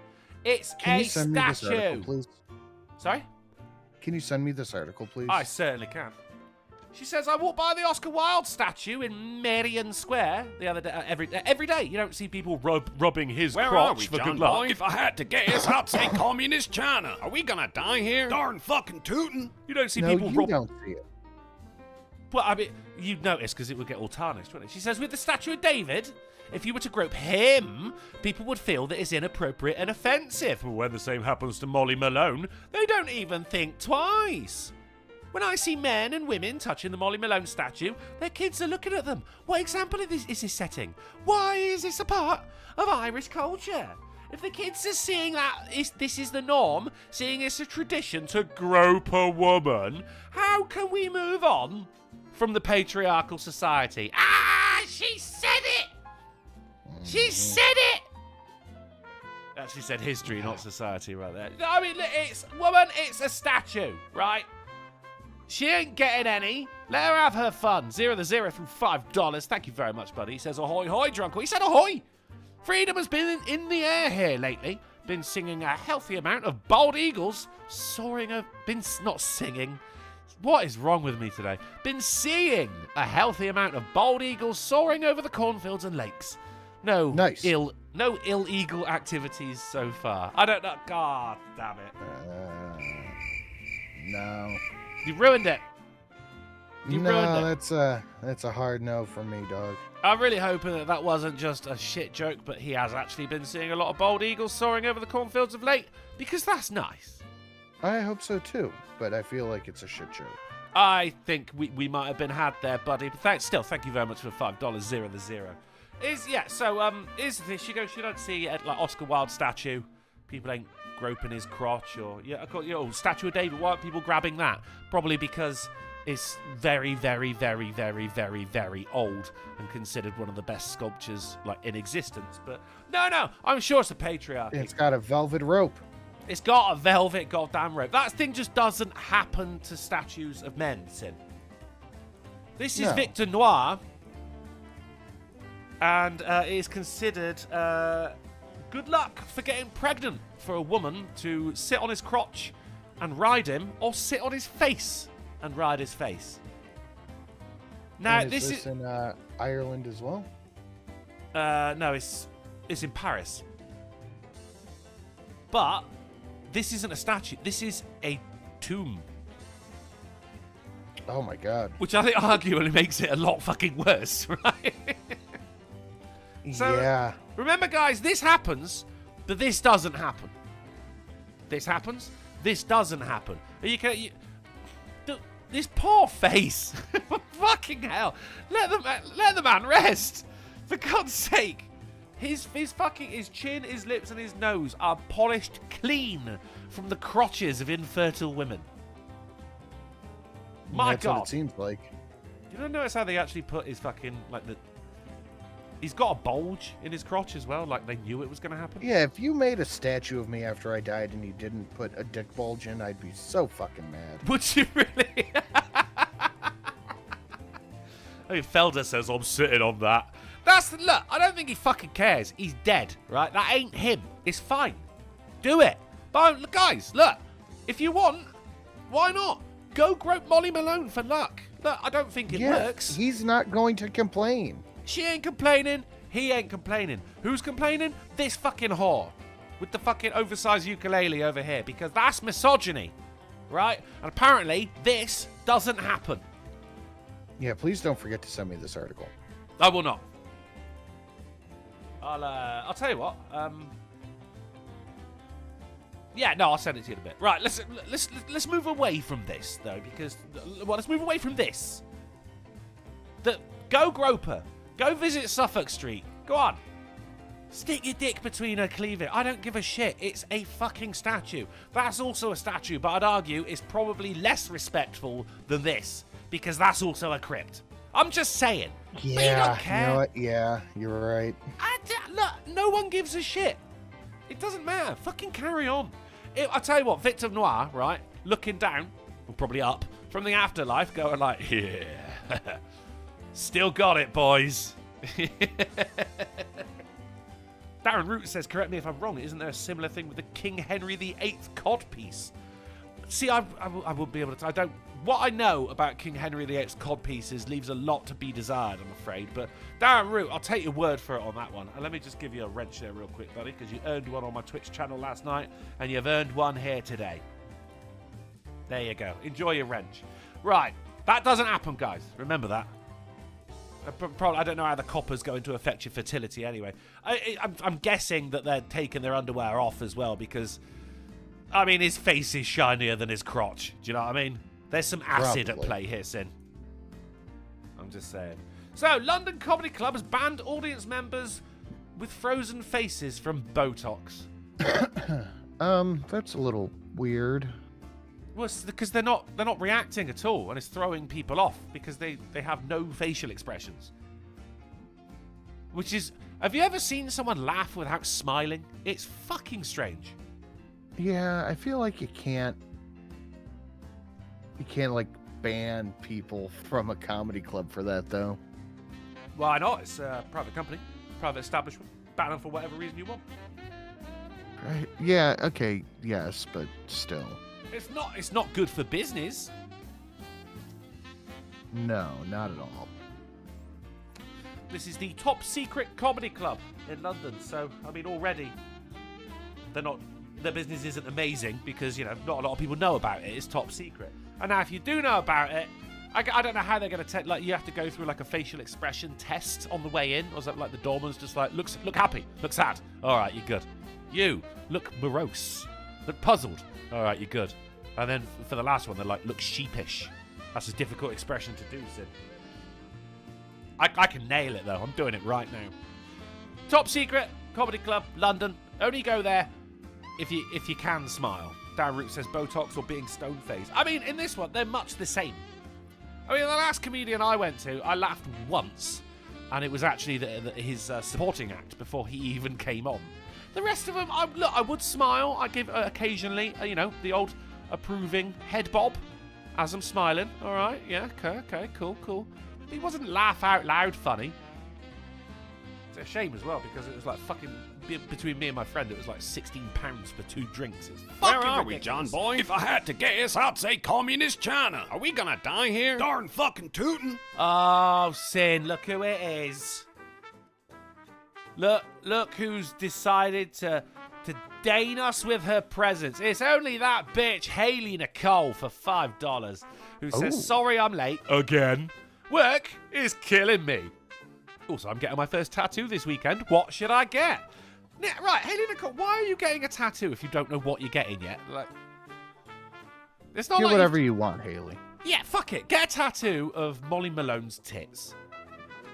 It's Can a you send me this statue. article, please? Sorry? Can you send me this article, please? I certainly can. She says, I walked by the Oscar Wilde statue in Merrion Square the other day. Every day, you don't see people rubbing his crotch for good luck. If I had to guess, I'd say communist China. Are we gonna die here? Darn fucking tootin'. You don't see No, people you don't see it. Well, I mean, you'd notice because it would get all tarnished, wouldn't it? She says, with the statue of David, if you were to grope him, people would feel that it's inappropriate and offensive. But when the same happens to Molly Malone, they don't even think twice. When I see men and women touching the Molly Malone statue, their kids are looking at them. What example is this setting? Why is this a part of Irish culture? If the kids are seeing that this is the norm, seeing it's a tradition to grope a woman, how can we move on from the patriarchal society? Ah, she said it! She said it! Actually said history, not society right there. I mean, it's a statue, right? She ain't getting any. Let her have her fun. 0 to 0 through $5. Thank you very much, buddy. He says, ahoy, hoy, Drunken. He said, ahoy. Freedom has been in the air here lately. Been singing a healthy amount of bald eagles soaring not singing. What is wrong with me today? Been seeing a healthy amount of bald eagles soaring over the cornfields and lakes. No illegal activities so far. I don't know. God damn it. No. You ruined it. You ruined it. That's a hard no for me, dog. I'm really hoping that wasn't just a shit joke, but he has actually been seeing a lot of bald eagles soaring over the cornfields of late, because that's nice. I hope so too, but I feel like it's a shit joke. I think we might have been had there, buddy. But thank you very much for $5. 0 to 0. Is this? You don't see like Oscar Wilde statue. People ain't groping his crotch or statue of David. Why aren't people grabbing that? Probably because it's very, very, very, very, very, very old and considered one of the best sculptures like in existence. But no, I'm sure it's a patriarchy. It's got a velvet rope. It's got a velvet goddamn rope. That thing just doesn't happen to statues of men, Sin. This is Victor Noir, and it is considered good luck for getting pregnant for a woman to sit on his crotch and ride him, or sit on his face and ride his face. Now, and is this in Ireland as well? No, it's in Paris. But this isn't a statue. This is a tomb. Oh my god. Which I think arguably makes it a lot fucking worse, right? So, yeah. Remember, guys, this happens, but this doesn't happen. This happens, this doesn't happen. This poor face. Fucking hell. Let the man rest. For God's sake. His chin, his lips, and his nose are polished clean from the crotches of infertile women. My That's God. what it seems like. You don't notice how they actually put his fucking, he's got a bulge in his crotch as well, like they knew it was going to happen. Yeah, if you made a statue of me after I died and you didn't put a dick bulge in, I'd be so fucking mad. Would you really? I mean, Felder says, I'm sitting on that. Look, I don't think he fucking cares. He's dead, right? That ain't him. It's fine. Do it. But guys, look, if you want, why not? Go grope Molly Malone for luck. Look, I don't think it works. He's not going to complain. She ain't complaining. He ain't complaining. Who's complaining? This fucking whore with the fucking oversized ukulele over here, because that's misogyny, right? And apparently this doesn't happen. Yeah, please don't forget to send me this article. I will not. I'll tell you what. Yeah, no, I'll send it to you in a bit. Right, let's move away from this though, because let's move away from this. Go grope her. Go visit Suffolk Street. Go on. Stick your dick between her cleavage. I don't give a shit. It's a fucking statue. That's also a statue, but I'd argue it's probably less respectful than this, because that's also a crypt. I'm just saying. Yeah, but you don't care. You know what? Yeah, you're right. Look, no one gives a shit. It doesn't matter. Fucking carry on. I'll tell you what, Victor Noir, right, looking down, or probably up, from the afterlife, going like, yeah, still got it, boys. Darren Root says, correct me if I'm wrong, isn't there a similar thing with the King Henry VIII codpiece? See, I wouldn't be able to... I don't... What I know about King Henry VIII's codpieces leaves a lot to be desired, I'm afraid. But Darren Root, I'll take your word for it on that one. And let me just give you a wrench there real quick, buddy, because you earned one on my Twitch channel last night, and you've earned one here today. There you go. Enjoy your wrench. Right. That doesn't happen, guys. Remember that. I don't know how the copper's going to affect your fertility anyway. I'm guessing that they're taking their underwear off as well because, I mean, his face is shinier than his crotch. Do you know what I mean? There's some acid at play here, Sin. I'm just saying. So, London Comedy Club has banned audience members with frozen faces from Botox. That's a little weird. Well, it's because they're not reacting at all, and it's throwing people off because they have no facial expressions. Which is, have you ever seen someone laugh without smiling? It's fucking strange. Yeah, I feel like you can't like ban people from a comedy club for that though. Why not? It's a private company, private establishment. Ban them for whatever reason you want. Right? Yeah. Okay. Yes, but still. It's not good for business. No, not at all. This is the top secret comedy club in London. So, I mean, already their business isn't amazing because, you know, not a lot of people know about it. It's top secret. And now if you do know about it, I don't know how they're going to take, like, you have to go through like a facial expression test on the way in. Or is that like the doorman's just like, look happy, look sad. All right, you're good. You look morose, look puzzled. All right, you're good. And then for the last one, they're like, look sheepish. That's a difficult expression to do, Sid. I can nail it, though. I'm doing it right now. Top secret, comedy club, London. Only go there if you can smile. Darren Root says Botox or being stone-faced. I mean, in this one, they're much the same. I mean, the last comedian I went to, I laughed once. And it was actually his supporting act before he even came on. The rest of them, I would smile. I give occasionally, the old approving head bob as I'm smiling. All right, yeah, okay, cool. He wasn't laugh out loud funny. It's a shame as well because it was like fucking between me and my friend. It was like £16 for 2 drinks. It's Where fucking are we, ridiculous. John boy? If I had to guess, I'd say Communist China. Are we gonna die here? Darn fucking tootin'. Oh, Sin, look who it is. Look who's decided to deign us with her presence. It's only that bitch, Hayley Nicole, for $5, who says, sorry I'm late. Again. Work is killing me. Also, I'm getting my first tattoo this weekend. What should I get? Right, Hayley Nicole, why are you getting a tattoo if you don't know what you're getting yet? Like, it's not Get like whatever you want, Hayley. Yeah, fuck it. Get a tattoo of Molly Malone's tits.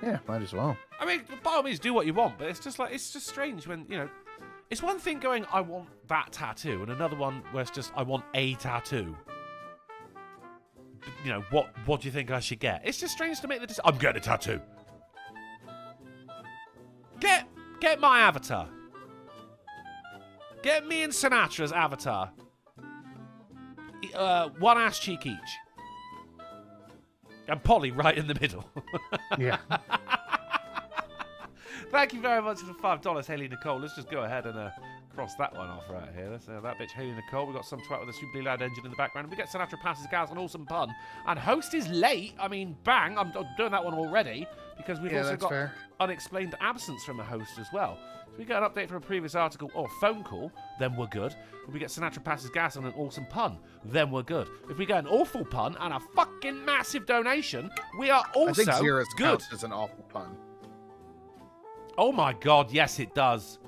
Yeah, might as well. I mean, by all means, do what you want, but it's just strange when, it's one thing going, I want that tattoo, and another one where it's just, I want a tattoo. What do you think I should get? It's just strange to make the decision. I'm getting a tattoo. Get my avatar. Get me and Sinatra's avatar. One ass cheek each. And Polly right in the middle. Yeah. Thank you very much for the $5, Hayley Nicole. Let's just go ahead and cross that one off right here. That's that bitch, Hayley Nicole. We've got some twat with a super loud engine in the background. We get Sinatra passes gas, an awesome pun. And host is late. I mean, bang. I'm doing that one already because we've also got unexplained absence from a host as well. So we get an update from a previous article or phone call, then we're good. If we get Sinatra passes gas and an awesome pun, then we're good. If we get an awful pun and a fucking massive donation, we are also I think Zeros good. counts as an awful pun. Oh my god, yes it does.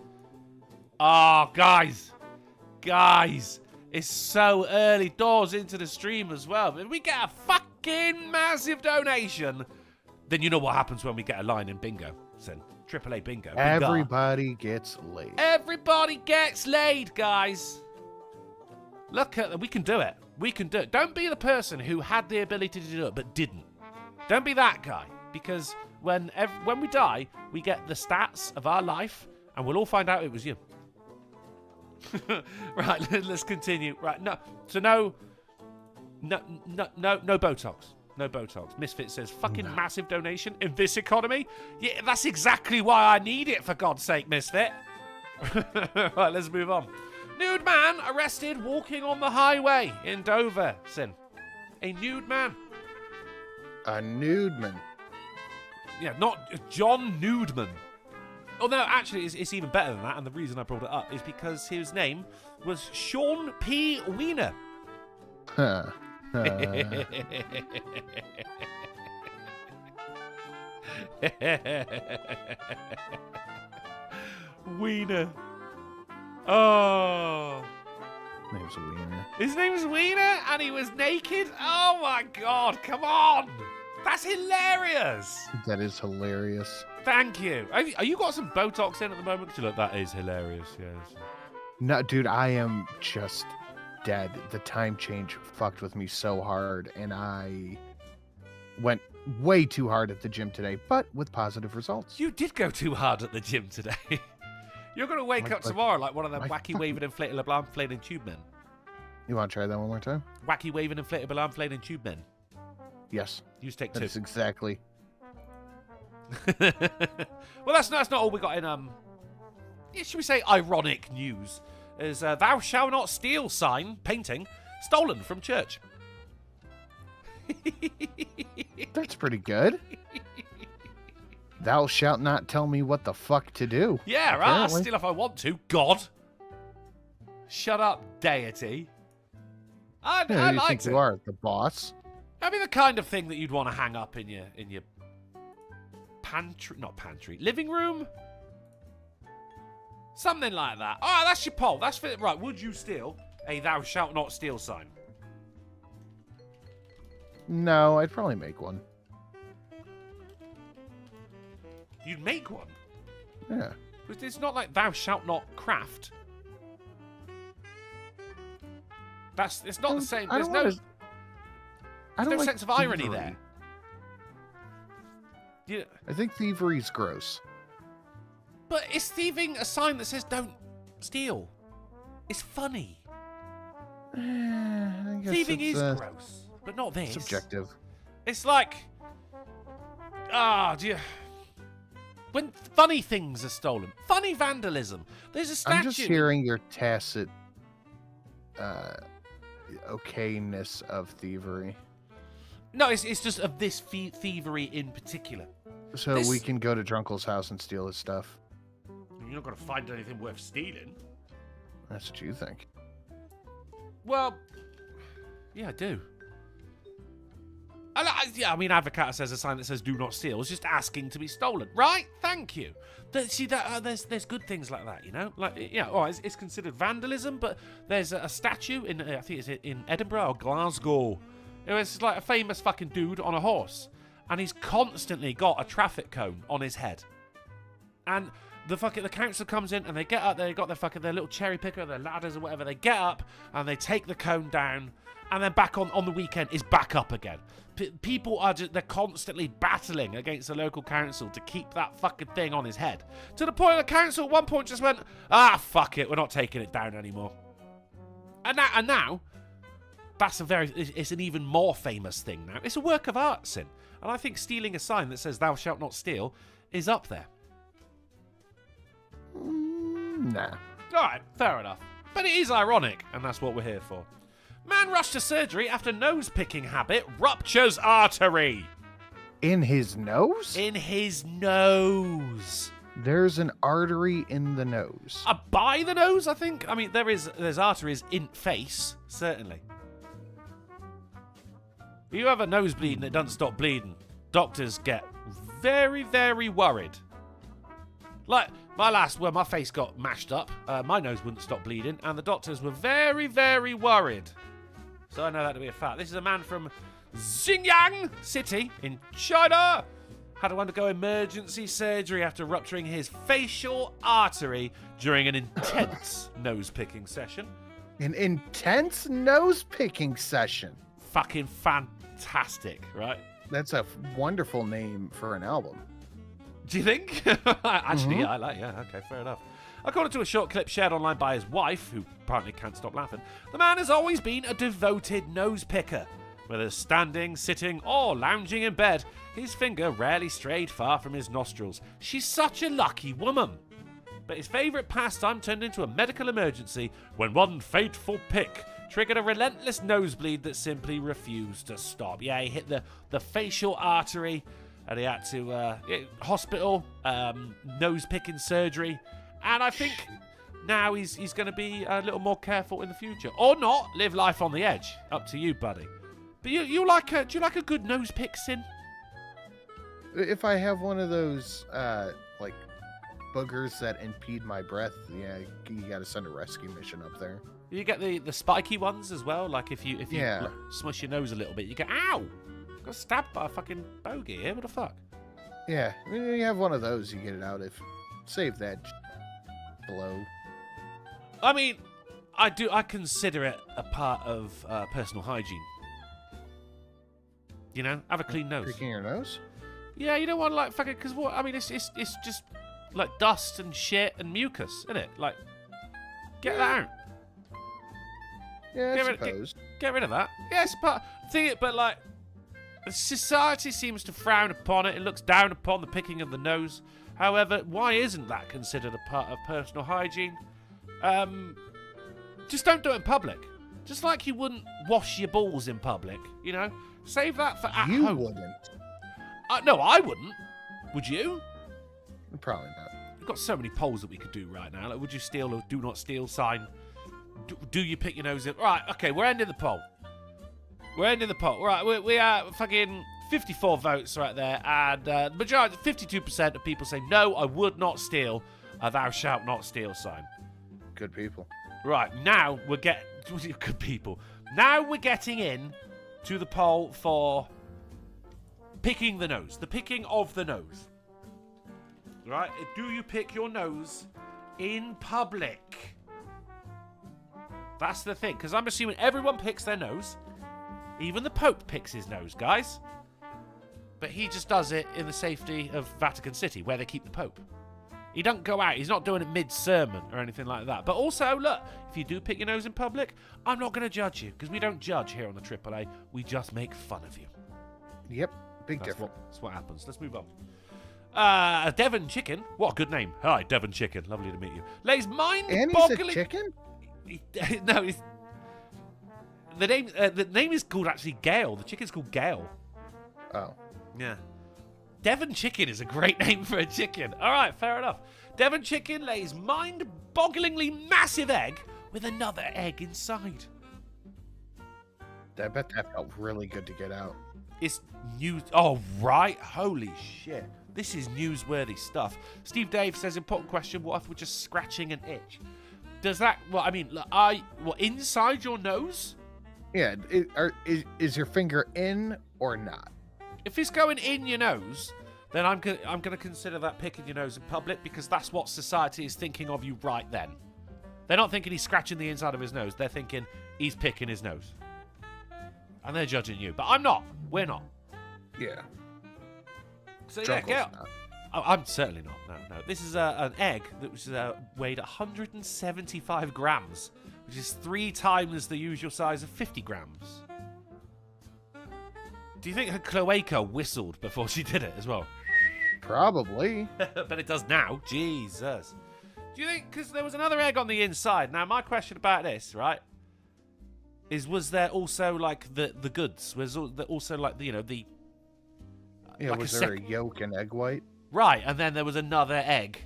Oh, guys, it's so early doors into the stream as well. If we get a fucking massive donation, then you know what happens when we get a line in bingo. Sin. AAA bingo. Everybody gets laid. Everybody gets laid, guys. Look at we can do it. We can do it. Don't be the person who had the ability to do it but didn't. Don't be that guy. Because when we die, we get the stats of our life, and we'll all find out it was you. Right, let's continue. Right, no Botox. No Botox. Misfit says, fucking massive donation in this economy? Yeah, that's exactly why I need it, for God's sake, Misfit. Right, let's move on. Nude man arrested walking on the highway in Dover. Sin. A nude man. A nude man. Yeah, not John Nudeman. Oh, no, actually, it's even better than that, and the reason I brought it up is because his name was Sean P. Wiener. Huh. Wiener. Oh. Name's Wiener. His name's Wiener, and he was naked? Oh, my God, come on. That's hilarious. That is hilarious. Thank you. Are you got some Botox in at the moment? 'Cause you look, that is hilarious, yes. No, dude, I am just dead. The time change fucked with me so hard, and I went way too hard at the gym today, but with positive results. You did go too hard at the gym today. You're going to wake up tomorrow like one of them wacky waving inflatable arm inflating tube men. You want to try that one more time? Wacky waving inflatable arm inflating tube men. Yes. You just take two. That's exactly. Well, that's not all we got in, should we say ironic news? Is thou shalt not steal sign painting stolen from church. That's pretty good. Thou shalt not tell me what the fuck to do. Yeah, right. I'll steal if I want to. God. Shut up, deity. I Who do you liked think it. you are, the boss? I mean, the kind of thing that you'd want to hang up in your pantry, not pantry, living room, something like that. All right, that's your poll. That's for right. Would you steal a "Thou shalt not steal" sign? No, I'd probably make one. You'd make one. Yeah. But it's not like "Thou shalt not craft." It's not the same. There's no sense of irony there. Yeah. I think thievery's gross. But is thieving a sign that says "Don't steal"? It's funny. I guess Thieving it's, is gross, but not this. subjective. It's like, when funny things are stolen, funny vandalism. There's a statue. I'm just hearing your tacit okayness of thievery. No, it's just of this thievery in particular. So we can go to Drunkle's house and steal his stuff. You're not going to find anything worth stealing. That's what you think. Well, yeah, I do. I mean, Advocata says a sign that says "Do not steal" is just asking to be stolen, right? Thank you. There's good things like that, you know. Like, it's considered vandalism, but there's a statue in I think it's in Edinburgh or Glasgow. It's like a famous fucking dude on a horse, and he's constantly got a traffic cone on his head, and the council comes in and they get up. They got their little cherry picker, their ladders or whatever. They get up and they take the cone down, and then back on the weekend is back up again. People they're constantly battling against the local council to keep that fucking thing on his head, to the point the council at one point just went, fuck it, we're not taking it down anymore. And now it's an even more famous thing now. It's a work of art, Sin, and I think stealing a sign that says "Thou shalt not steal" is up there. Nah. Alright, fair enough. But it is ironic, and that's what we're here for. Man rushed to surgery after nose-picking habit ruptures artery. In his nose? In his nose. There's an artery in the nose. By the nose, I think? I mean, there's arteries in face, certainly. If you have a nosebleed and it doesn't stop bleeding, doctors get very, very worried. Like, my face got mashed up, my nose wouldn't stop bleeding, and the doctors were very, very worried. So I know that to be a fact. This is a man from Xinjiang City in China. Had to undergo emergency surgery after rupturing his facial artery during an intense nose-picking session. An intense nose-picking session. Fucking fantastic, right? That's a wonderful name for an album. Do you think? Actually, yeah, okay, fair enough. According to a short clip shared online by his wife, who apparently can't stop laughing, the man has always been a devoted nose picker. Whether standing, sitting, or lounging in bed, his finger rarely strayed far from his nostrils. She's such a lucky woman. But his favourite pastime turned into a medical emergency when one fateful pick triggered a relentless nosebleed that simply refused to stop. Yeah, he hit the facial artery, and he had to hospital, nose picking surgery, and I think now he's going to be a little more careful in the future, or not. Live life on the edge. Up to you, buddy. But do you like a good nose pick, Sin? If I have one of those like boogers that impede my breath, yeah, you got to send a rescue mission up there. You get the spiky ones as well. Like if you Yeah. smush your nose a little bit, you go, ow! Got stabbed by a fucking bogey here. What the fuck? Yeah, you have one of those, you get it out. If save that blow. I mean, I consider it a part of personal hygiene. You know, have a clean nose. Picking your nose? Yeah, you don't want like fucking, because what? I mean, it's just like dust and shit and mucus, isn't it? Like, get that out. Yeah, I Get suppose. Get rid of that. Yes, but but like, society seems to frown upon it. It looks down upon the picking of the nose. However, why isn't that considered a part of personal hygiene? Just don't do it in public. Just like you wouldn't wash your balls in public, you know? Save that for at You home. wouldn't. No, I wouldn't. Would you? Probably not. We've got so many polls that we could do right now. Like, would you steal or do not steal sign? Do you pick your nose in? Right, okay, we're ending the poll. We're ending the poll. Right, we are fucking 54 votes right there. And the majority, 52% of people say, no, I would not steal a thou shalt not steal sign. Good people. Right, now we're getting... Good people. Now we're getting in to the poll for picking the nose. The picking of the nose. Right? Do you pick your nose in public? That's the thing. Because I'm assuming everyone picks their nose. Even the Pope picks his nose, guys. But he just does it in the safety of Vatican City, where they keep the Pope. He don't go out. He's not doing it mid-sermon or anything like that. But also, look, if you do pick your nose in public, I'm not going to judge you. Because we don't judge here on the AAA. We just make fun of you. Yep, big difference. That's what happens. Let's move on. Devon Chicken. What a good name. Hi, Devon Chicken. Lovely to meet you. Lays And mind-boggling... he's a chicken? No, he's... The name is called, actually, Gale. The chicken's called Gale. Oh. Yeah. Devon Chicken is a great name for a chicken. All right, fair enough. Devon Chicken lays mind-bogglingly massive egg with another egg inside. I bet that felt really good to get out. It's news. Oh, right. Holy shit. This is newsworthy stuff. Steve Dave says, important question. What if we're just scratching an itch? Does that... Well, I mean, look, inside your nose? Yeah, is your finger in or not? If it's going in your nose, then I'm going to consider that picking your nose in public, because that's what society is thinking of you right then. They're not thinking he's scratching the inside of his nose. They're thinking he's picking his nose. And they're judging you. But I'm not. We're not. Yeah. So yeah, get out. I'm certainly not. No. This is an egg that was weighed 175 grams, which is 3 times the usual size of 50 grams. Do you think her cloaca whistled before she did it as well? Probably. But it does now. Jesus. Do you think, because there was another egg on the inside. Now, my question about this, right, is was there also, like, the goods? Was there also, like, the... Yeah, like was there a yolk and egg white? Right, and then there was another egg.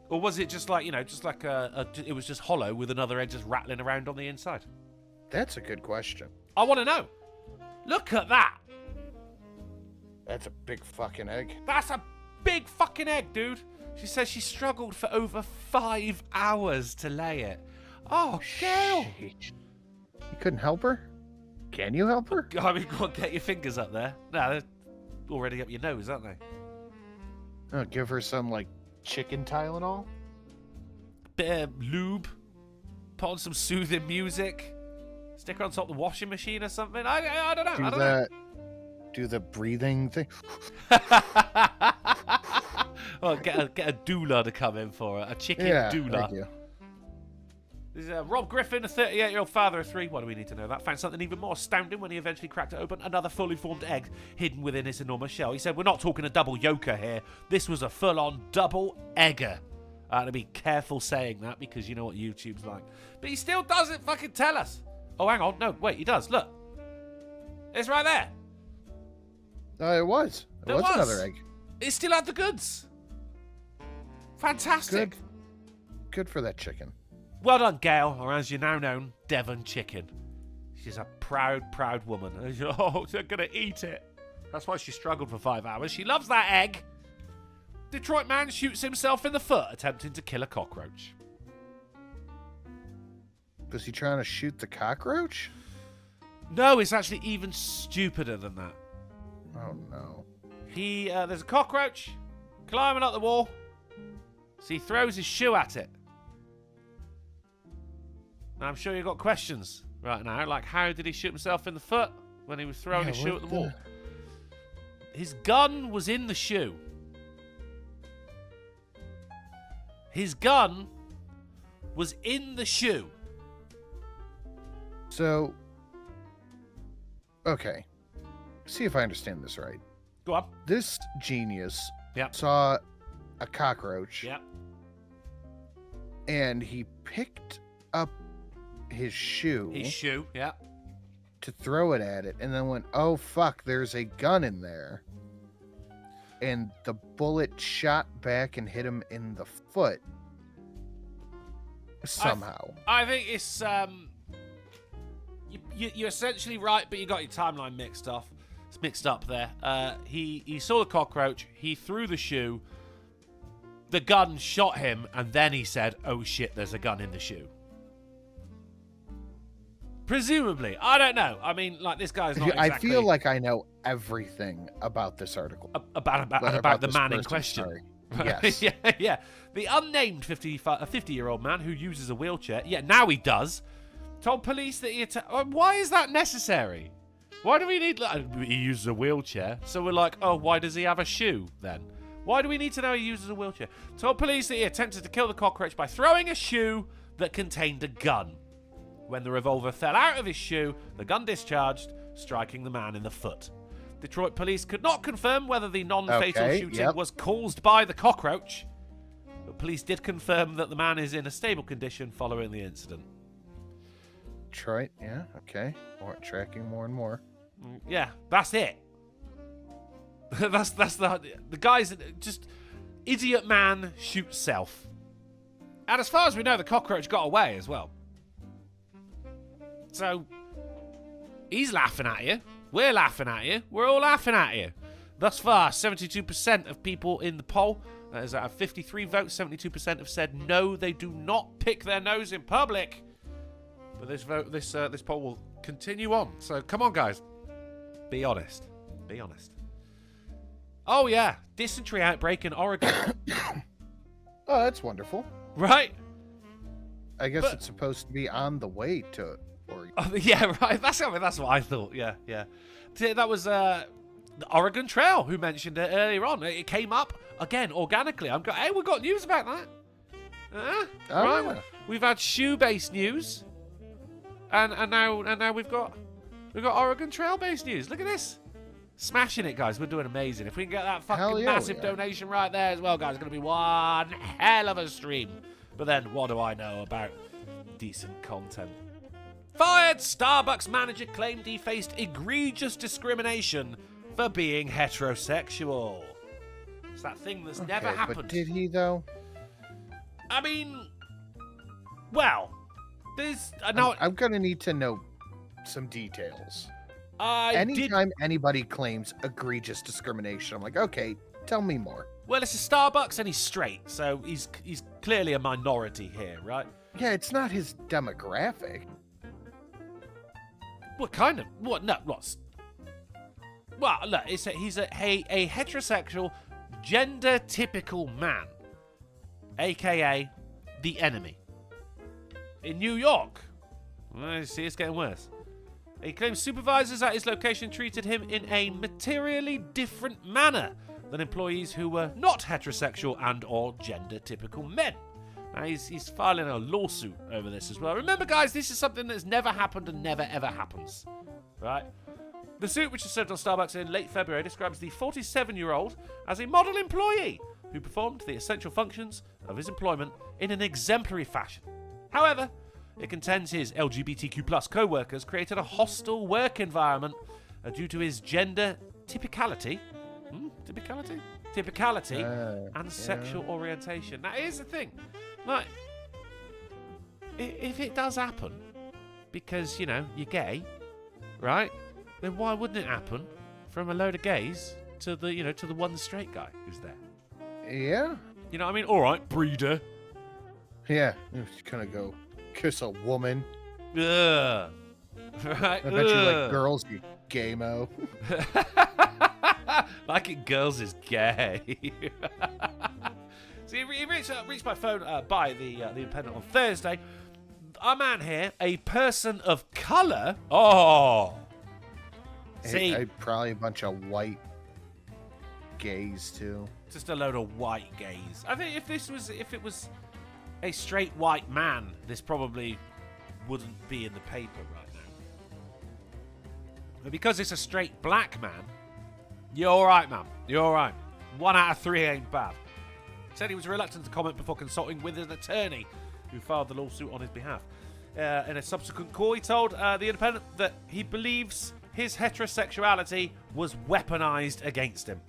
Or was it just like, just like it was just hollow with another egg just rattling around on the inside? That's a good question. I want to know. Look at that. That's a big fucking egg. That's a big fucking egg, dude. She says she struggled for over 5 hours to lay it. Oh, girl. Shit. You couldn't help her? Can you help her? I mean, go on, get your fingers up there. No, they're already up your nose, aren't they? Oh, give her some, like, chicken Tylenol? Bit of lube. Put on some soothing music. Stick her on top of the washing machine or something. I don't know. Do the breathing thing. Oh, get a doula to come in for her. A chicken doula. Thank you. This is Rob Griffin, a 38-year-old father of 3. Why do we need to know that? Found something even more astounding when he eventually cracked it open. Another fully formed egg hidden within its enormous shell. He said, we're not talking a double yolker here. This was a full-on double egger. I have to be careful saying that because you know what YouTube's like. But he still doesn't fucking tell us. Oh, hang on. No, wait, he does. Look. It's right there. It was. It was another egg. It still had the goods. Fantastic. Good for that chicken. Well done, Gail, or as you're now known, Devon Chicken. She's a proud, proud woman. Oh, they're going to eat it. That's why she struggled for 5 hours. She loves that egg. Detroit man shoots himself in the foot attempting to kill a cockroach. Was he trying to shoot the cockroach? No, it's actually even stupider than that. Oh, no. There's a cockroach climbing up the wall. So he throws his shoe at it. Now, I'm sure you've got questions right now, like how did he shoot himself in the foot when he was throwing his shoe at the wall? His gun was in the shoe. His gun was in the shoe. So, okay. See if I understand this right. Go on. This genius Yep. saw a cockroach. Yep. And he picked up his shoe. Yeah. To throw it at it, and then went, oh, fuck, there's a gun in there. And the bullet shot back and hit him in the foot. Somehow. I think it's, you're essentially right, but you got your timeline mixed up. It's mixed up there. He saw the cockroach, he threw the shoe, the gun shot him, and then he said, oh shit, there's a gun in the shoe. Presumably. I don't know. I mean, like, this guy's not exactly... I feel like I know everything about this article. About the man in person, question. sorry. Yes. yeah. The unnamed 50-year-old man who uses a wheelchair, now he does, told police that he... why is that necessary? Why do we need... he uses a wheelchair, so we're like, oh, why does he have a shoe, then? Why do we need to know he uses a wheelchair? Told police that he attempted to kill the cockroach by throwing a shoe that contained a gun. When the revolver fell out of his shoe, the gun discharged, striking the man in the foot. Detroit police could not confirm whether the non-fatal shooting was caused by the cockroach, but police did confirm that the man is in a stable condition following the incident. Detroit, yeah, okay. Tracking more and more. Yeah, that's it. that's the guy's just idiot man shoots self. And as far as we know, the cockroach got away as well. So, he's laughing at you. We're laughing at you. We're all laughing at you. Thus far, 72% of people in the poll, that is out of 53 votes, 72% have said no, they do not pick their nose in public. But this poll will continue on. So, come on, guys. Be honest. Be honest. Oh, yeah. Dysentery outbreak in Oregon. Oh, that's wonderful. Right? I guess it's supposed to be on the way to Oregon. Oh, yeah, right. That's what I thought. Yeah. That was the Oregon Trail who mentioned it earlier on. It came up again organically. Hey, we've got news about that. Right. Yeah. We've had shoe-based news, and now we've got Oregon Trail-based news. Look at this. Smashing it, guys. We're doing amazing. If we can get that fucking massive donation right there as well, guys, it's going to be one hell of a stream. But then, what do I know about decent content? Fired Starbucks manager claimed he faced egregious discrimination for being heterosexual. It's that thing that's never happened. But did he, though? I mean, well, there's... I'm going to need to know some details. Anytime anybody claims egregious discrimination, I'm like, okay, tell me more. Well, it's a Starbucks and he's straight, so he's clearly a minority here, right? Yeah, it's not his demographic. What kind of? What? No, what's? Well, look, he's a heterosexual, gender-typical man, a.k.a. the enemy. In New York. Well, see, it's getting worse. He claims supervisors at his location treated him in a materially different manner than employees who were not heterosexual and or gender-typical men. Now, he's filing a lawsuit over this as well. Remember, guys, this is something that's never happened and never, ever happens. Right? The suit, which was served on Starbucks in late February, describes the 47-year-old as a model employee who performed the essential functions of his employment in an exemplary fashion. However, it contends his LGBTQ+ co-workers created a hostile work environment due to his gender typicality. Typicality and sexual orientation. Now, here's the thing. Like, if it does happen because, you know, you're gay, right? Then why wouldn't it happen from a load of gays to the, you know, to the one straight guy who's there? Yeah. You know what I mean? All right, breeder. Yeah. You kind of go kiss a woman. Ugh. Right? I bet you like girls, you gay-mo. Like it girls is gay. See, he reached my phone by the Independent on Thursday. Our man here, a person of colour. Oh. See, probably a bunch of white gays too. Just a load of white gays. I think if it was a straight white man, this probably wouldn't be in the paper right now. But because it's a straight black man, you're all right, man. You're all right. 1 out of 3 ain't bad. Said he was reluctant to comment before consulting with an attorney who filed the lawsuit on his behalf. In a subsequent call, he told The Independent that he believes his heterosexuality was weaponized against him.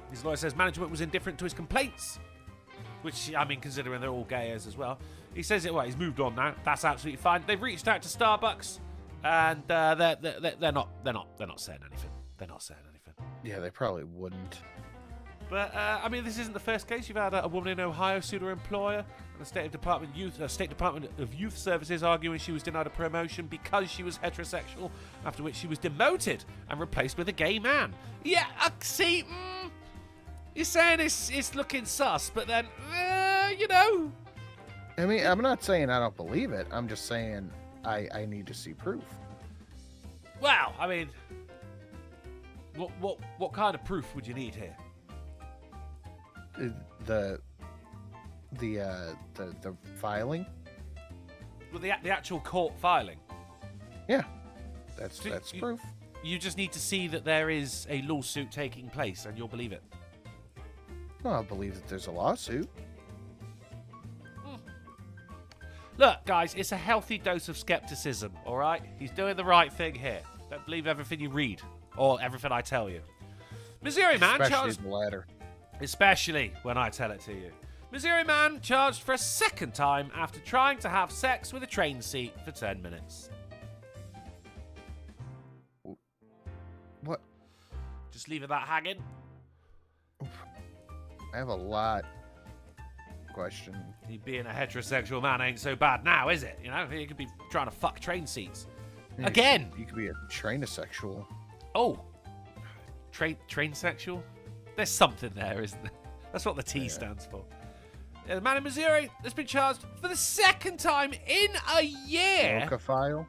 His lawyer says management was indifferent to his complaints, which, I mean, considering they're all gayers as well. He says it. Well, he's moved on now. That's absolutely fine. They've reached out to Starbucks, and they're not saying anything. They're not saying anything. Yeah, they probably wouldn't. But I mean, this isn't the first case. You've had a woman in Ohio sued her employer, and the State Department of Youth Services arguing she was denied a promotion because she was heterosexual. After which she was demoted and replaced with a gay man. Yeah, see, you're saying it's looking sus, but then you know. I mean, I'm not saying I don't believe it. I'm just saying I need to see proof. Well, I mean, what kind of proof would you need here? The filing. Well, the actual court filing. Yeah, that's proof. You just need to see that there is a lawsuit taking place, and you'll believe it. Well, I believe that there's a lawsuit. Look, guys, it's a healthy dose of skepticism, all right? He's doing the right thing here. Don't believe everything you read or everything I tell you. Missouri man charged... the latter. Especially when I tell it to you. Missouri man charged for a second time after trying to have sex with a train seat for 10 minutes. What? Just leave it that hanging. I have a lot question. He being a heterosexual man ain't so bad now, is it? You know, he could be trying to fuck train seats. Yeah, Again! You could be a trainosexual. Oh! Train sexual? There's something there, isn't there? That's what the T stands for. The man in Missouri has been charged for the second time in a year. Locophile?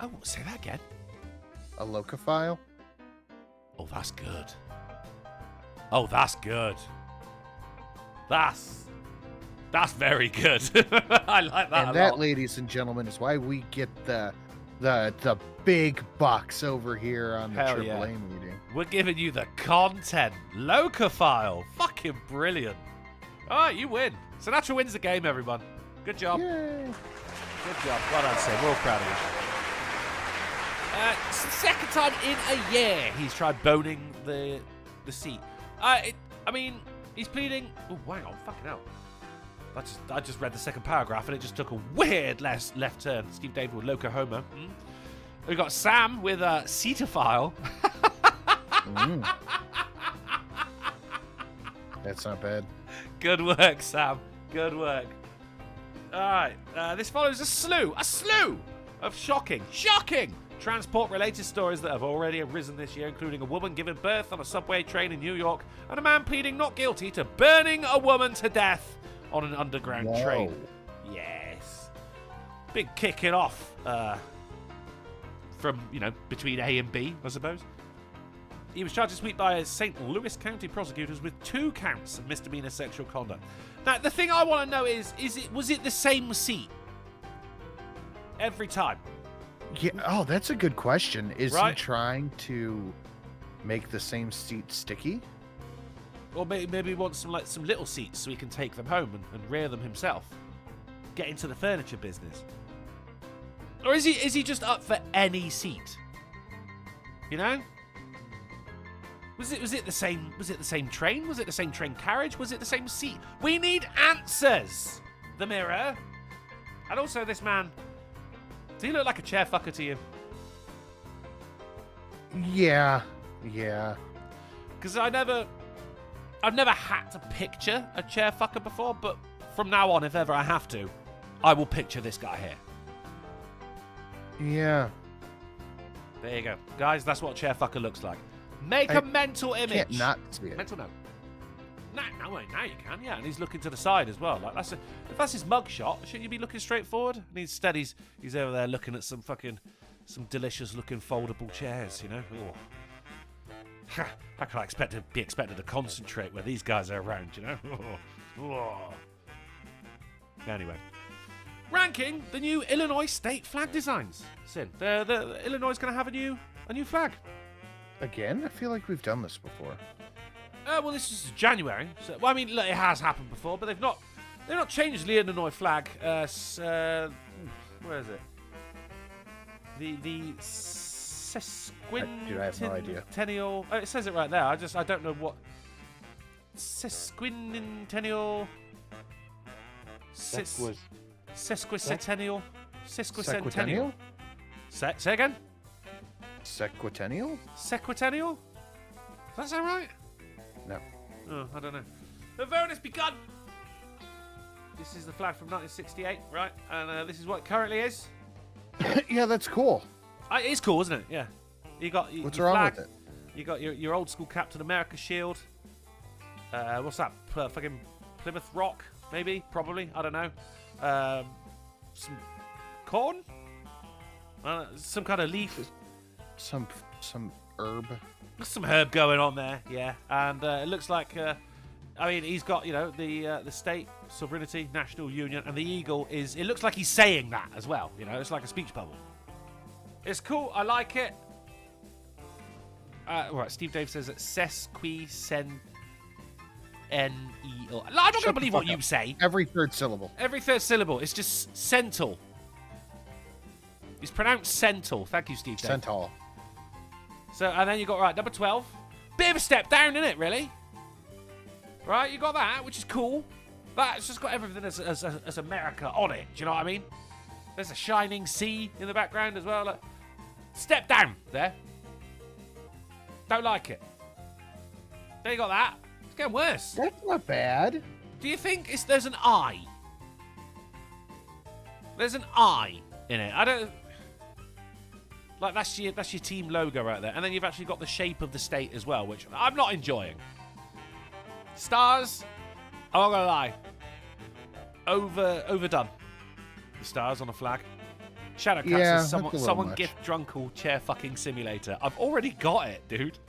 Oh, say that again. A locophile? Oh, that's good. Oh, that's good. That's very good. I like that. And that, ladies and gentlemen, is why we get the big bucks over here on the AAA meeting. We're giving you the content. Locophile. Fucking brilliant. All right, you win. Sinatra wins the game, everyone. Good job. Yay. Good job. Well done, Sid. We're all proud of you. Second time in a year he's tried boning the seat. I mean, he's pleading... Oh, wow. Fucking hell. I just read the second paragraph and it just took a weird left turn. Steve David with Loco Homo. We got Sam with Cetophile. That's not bad. Good work, Sam. Good work. All right. This follows a slew of shocking transport-related stories that have already arisen this year, including a woman giving birth on a subway train in New York and a man pleading not guilty to burning a woman to death on an underground train. Yes. Big kicking off from, between A and B, I suppose. He was charged this week by St. Louis County prosecutors with 2 counts of misdemeanor sexual conduct. Now, the thing I want to know is was it the same seat every time? Yeah. Oh, that's a good question. Is he Right. trying to make the same seat sticky? Or maybe he wants some little seats so he can take them home and rear them himself. Get into the furniture business. Or is he just up for any seat? You know? Was it the same train? Was it the same train carriage? Was it the same seat? We need answers. The Mirror. And also this man. Does he look like a chair fucker to you? Yeah. Because I've never had to picture a chair fucker before, but from now on, if ever I have to, I will picture this guy here. Yeah. There you go. Guys, that's what a chair fucker looks like. Make a mental image. Can't not see it. Mental note. Now you can, yeah. And he's looking to the side as well. Like if that's his mug shot, shouldn't you be looking straight forward? And instead he's over there looking at some delicious looking foldable chairs, you know? How can I be expected to concentrate when these guys are around, you know? Anyway. Ranking the new Illinois state flag designs. Sin. The Illinois is going to have a new flag. Again? I feel like we've done this before. Well, this is January. So, well, I mean, look, it has happened before, but they've not changed the Illinois flag. Where is it? The sesquicentennial. Dude, I have no idea. Oh, it says it right there. I don't know what. Sesquicentennial. Sesquicentennial. Sequicentennial? Say again. Sequicentennial? Sequicentennial? Does that sound right? No. Oh, I don't know. The vote has begun. This is the flag from 1968, right? And this is what it currently is. Yeah, that's cool. It is cool, isn't it? Yeah. You got What's your wrong flag, with it? You got your old school Captain America shield. What's that? Fucking Plymouth Rock, maybe? Probably. I don't know. Some corn? Some kind of leaf. Some herb. There's some herb going on there, yeah. And it looks like, he's got, the state, sovereignty, national union, and the eagle it looks like he's saying that as well. It's like a speech bubble. It's cool. I like it. Right, Steve Dave says that sesquicentennial. I'm not going to believe what you say. Every third syllable. Every third syllable. It's just cental. It's pronounced cental. Thank you, Steve Dave. Cental. So, and then you got, number 12. Bit of a step down, isn't it, really? Right, you got that, which is cool. That's just got everything as America on it. Do you know what I mean? There's a shining sea in the background as well. Look. Step down there. Don't like it. There you got that. It's getting worse. That's not bad. Do you think there's an eye? There's an eye in it. I don't... Like, that's your team logo right there. And then you've actually got the shape of the state as well, which I'm not enjoying. Stars, I'm not gonna lie. Overdone. The stars on a flag. Shadowcat says someone gift Drunkle chair fucking simulator. I've already got it, dude.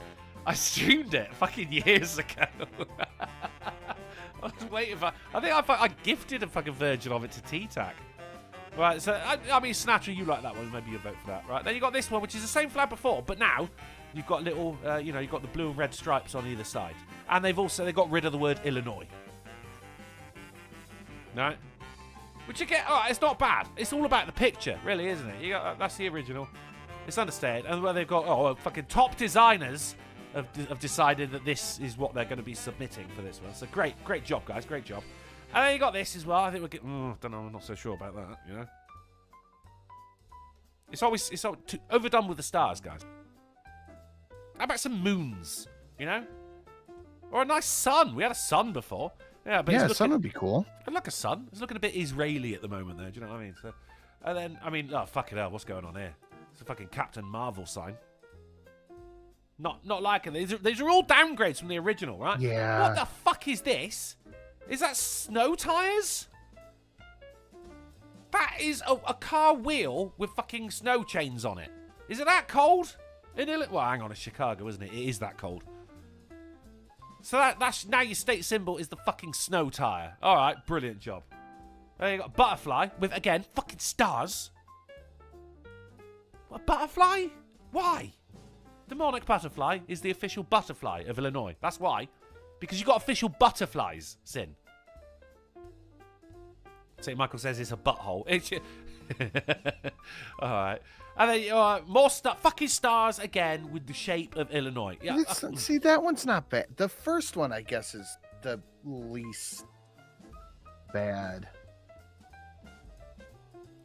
I streamed it fucking years ago. I was waiting for... I gifted a fucking version of it to T-Tac. Right, so, I mean, Snatcher, you like that one. Maybe you'll vote for that, right? Then you got this one, which is the same flag before, but now you've got little, you've got the blue and red stripes on either side. And they got rid of the word Illinois. No? Which again, it's not bad. It's all about the picture, really, isn't it? That's the original. It's understated. And where they've got, fucking top designers have decided that this is what they're going to be submitting for this one. So great job, guys. Great job. And then you got this as well. I think we're getting... don't know. I'm not so sure about that, It's always too overdone with the stars, guys. How about some moons, Or a nice sun. We had a sun before. Yeah, but a sun would be cool. I'd like a sun. It's looking a bit Israeli at the moment there. Do you know what I mean? So, and then, fucking hell. What's going on here? It's a fucking Captain Marvel sign. Not liking it. These are all downgrades from the original, right? Yeah. What the fuck is this? Is that snow tires? That is a car wheel with fucking snow chains on it. Is it that cold? Well, hang on, it's Chicago, isn't it? It is that cold. So that's now your state symbol is the fucking snow tire. All right, brilliant job. There you got a butterfly with, again, fucking stars. What, a butterfly? Why? The monarch butterfly is the official butterfly of Illinois. That's why. Because you've got official butterflies, Sin. St. Michael says it's a butthole. All right. And then more fucking stars again with the shape of Illinois. Yeah. See, that one's not bad. The first one, I guess, is the least bad.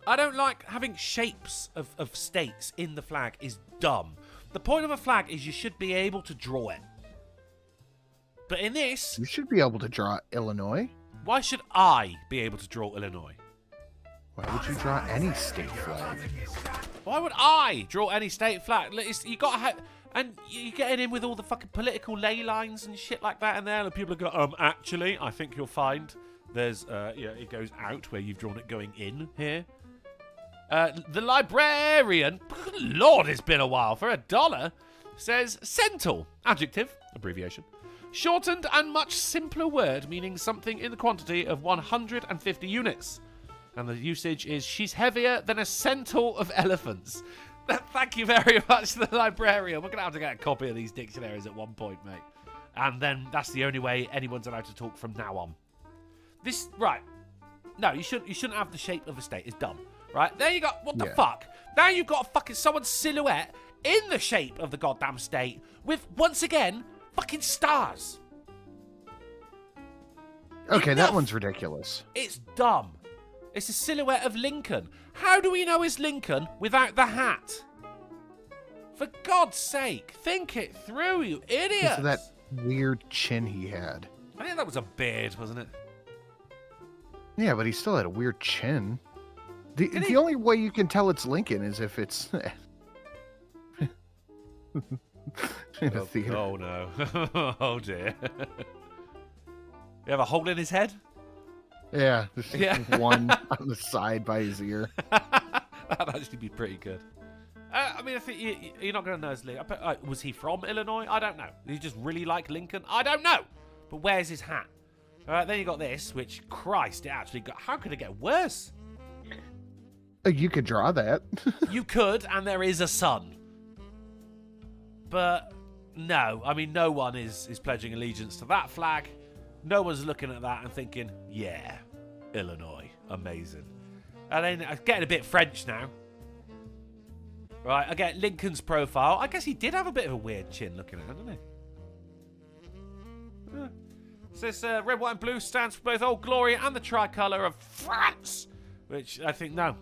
I don't like having shapes of states in the flag is dumb. The point of a flag is you should be able to draw it. But in this... You should be able to draw Illinois. Why should I be able to draw Illinois? Why would you draw any state flag? Why would I draw any state flag? You got to have... And you're getting in with all the fucking political ley lines and shit like that in there. And people go, actually, I think you'll find there's... it goes out where you've drawn it going in here. The librarian, Lord, it's been a while, for $1, says cental, adjective, abbreviation, shortened and much simpler word meaning something in the quantity of 150 units. And the usage is, she's heavier than a cental of elephants. Thank you very much to the librarian. We're going to have to get a copy of these dictionaries at one point, mate. And then that's the only way anyone's allowed to talk from now on. Right. No, you shouldn't have the shape of a state. It's dumb. Right, there you go. What the fuck? Now you've got a fucking someone's silhouette in the shape of the goddamn state with, once again, fucking stars. Okay, that one's ridiculous. It's dumb. It's a silhouette of Lincoln. How do we know it's Lincoln without the hat? For God's sake, think it through, you idiots. It's that weird chin he had. I think that was a beard, wasn't it? Yeah, but he still had a weird chin. The only way you can tell it's Lincoln is if it's in a theater. Oh no. Oh dear. You have a hole in his head? Yeah. One on the side by his ear. That'd actually be pretty good. I think you're not going to know his Lincoln. Was he from Illinois? I don't know. Did he just really like Lincoln? I don't know. But where's his hat? All right, then you got this, which, Christ, it actually got... How could it get worse? You could draw that. You could, and there is a sun. But no, no one is pledging allegiance to that flag. No one's looking at that and thinking, yeah, Illinois, amazing. And then it's getting a bit French now. Right, I get Lincoln's profile. I guess he did have a bit of a weird chin looking at him, didn't he? Yeah. So this red, white, and blue stands for both Old Glory and the tricolour of France. Which I think, no.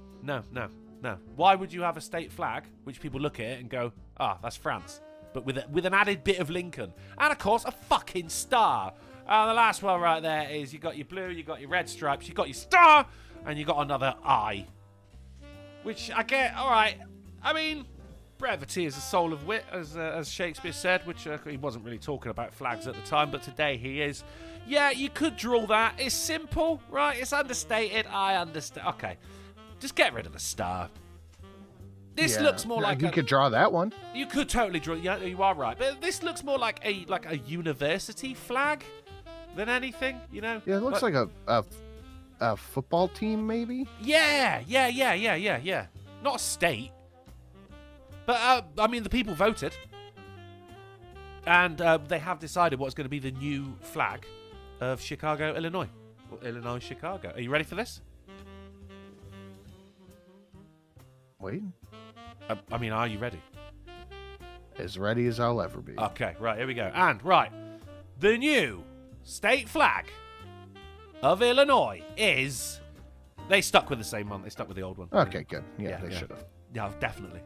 Why would you have a state flag, which people look at it and go, that's France, but with an added bit of Lincoln, and of course a fucking star. And the last one right there is you got your blue, you got your red stripes, you got your star, and you got another eye. Which I get. All right. Brevity is the soul of wit, as Shakespeare said, which he wasn't really talking about flags at the time, but today he is. Yeah, you could draw that. It's simple, right? It's understated. I understand. Okay. Just get rid of the star. This looks more like you could draw that one. You could totally draw. Yeah, you are right. But this looks more like a university flag than anything. You know. Yeah, it looks like a football team, maybe. Yeah. Not a state. But the people voted, and they have decided what's going to be the new flag of Chicago, Illinois, or Illinois, Chicago. Are you ready for this? Wait. Are you ready? As ready as I'll ever be. Okay, right, here we go. And, right, the new state flag of Illinois is... They stuck with the same one. They stuck with the old one. Okay, good. Yeah, they should have. Yeah, definitely.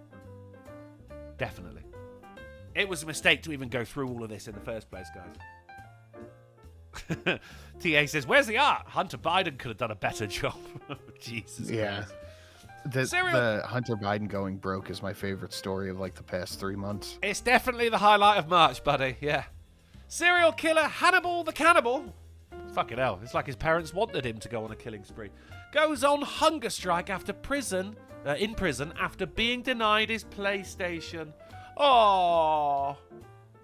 It was a mistake to even go through all of this in the first place, guys. TA says, where's the art? Hunter Biden could have done a better job. Jesus Christ. The Hunter Biden going broke is my favorite story of the past 3 months. It's definitely the highlight of March, buddy. Yeah. Serial killer Hannibal the Cannibal. Fucking hell. It's like his parents wanted him to go on a killing spree. Goes on hunger strike in prison after being denied his PlayStation. Oh.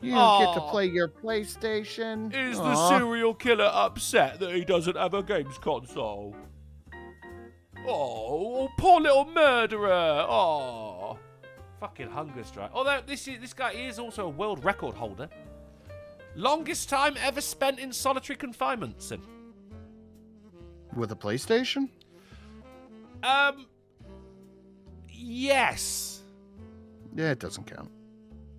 You don't get to Aw. play your PlayStation. Is the Aw. serial killer upset that he doesn't have a games console? Oh, poor little murderer. Oh. Fucking hunger strike. Although this guy is also a world record holder. Longest time ever spent in solitary confinement, Sim. With a PlayStation? Yes. Yeah, it doesn't count.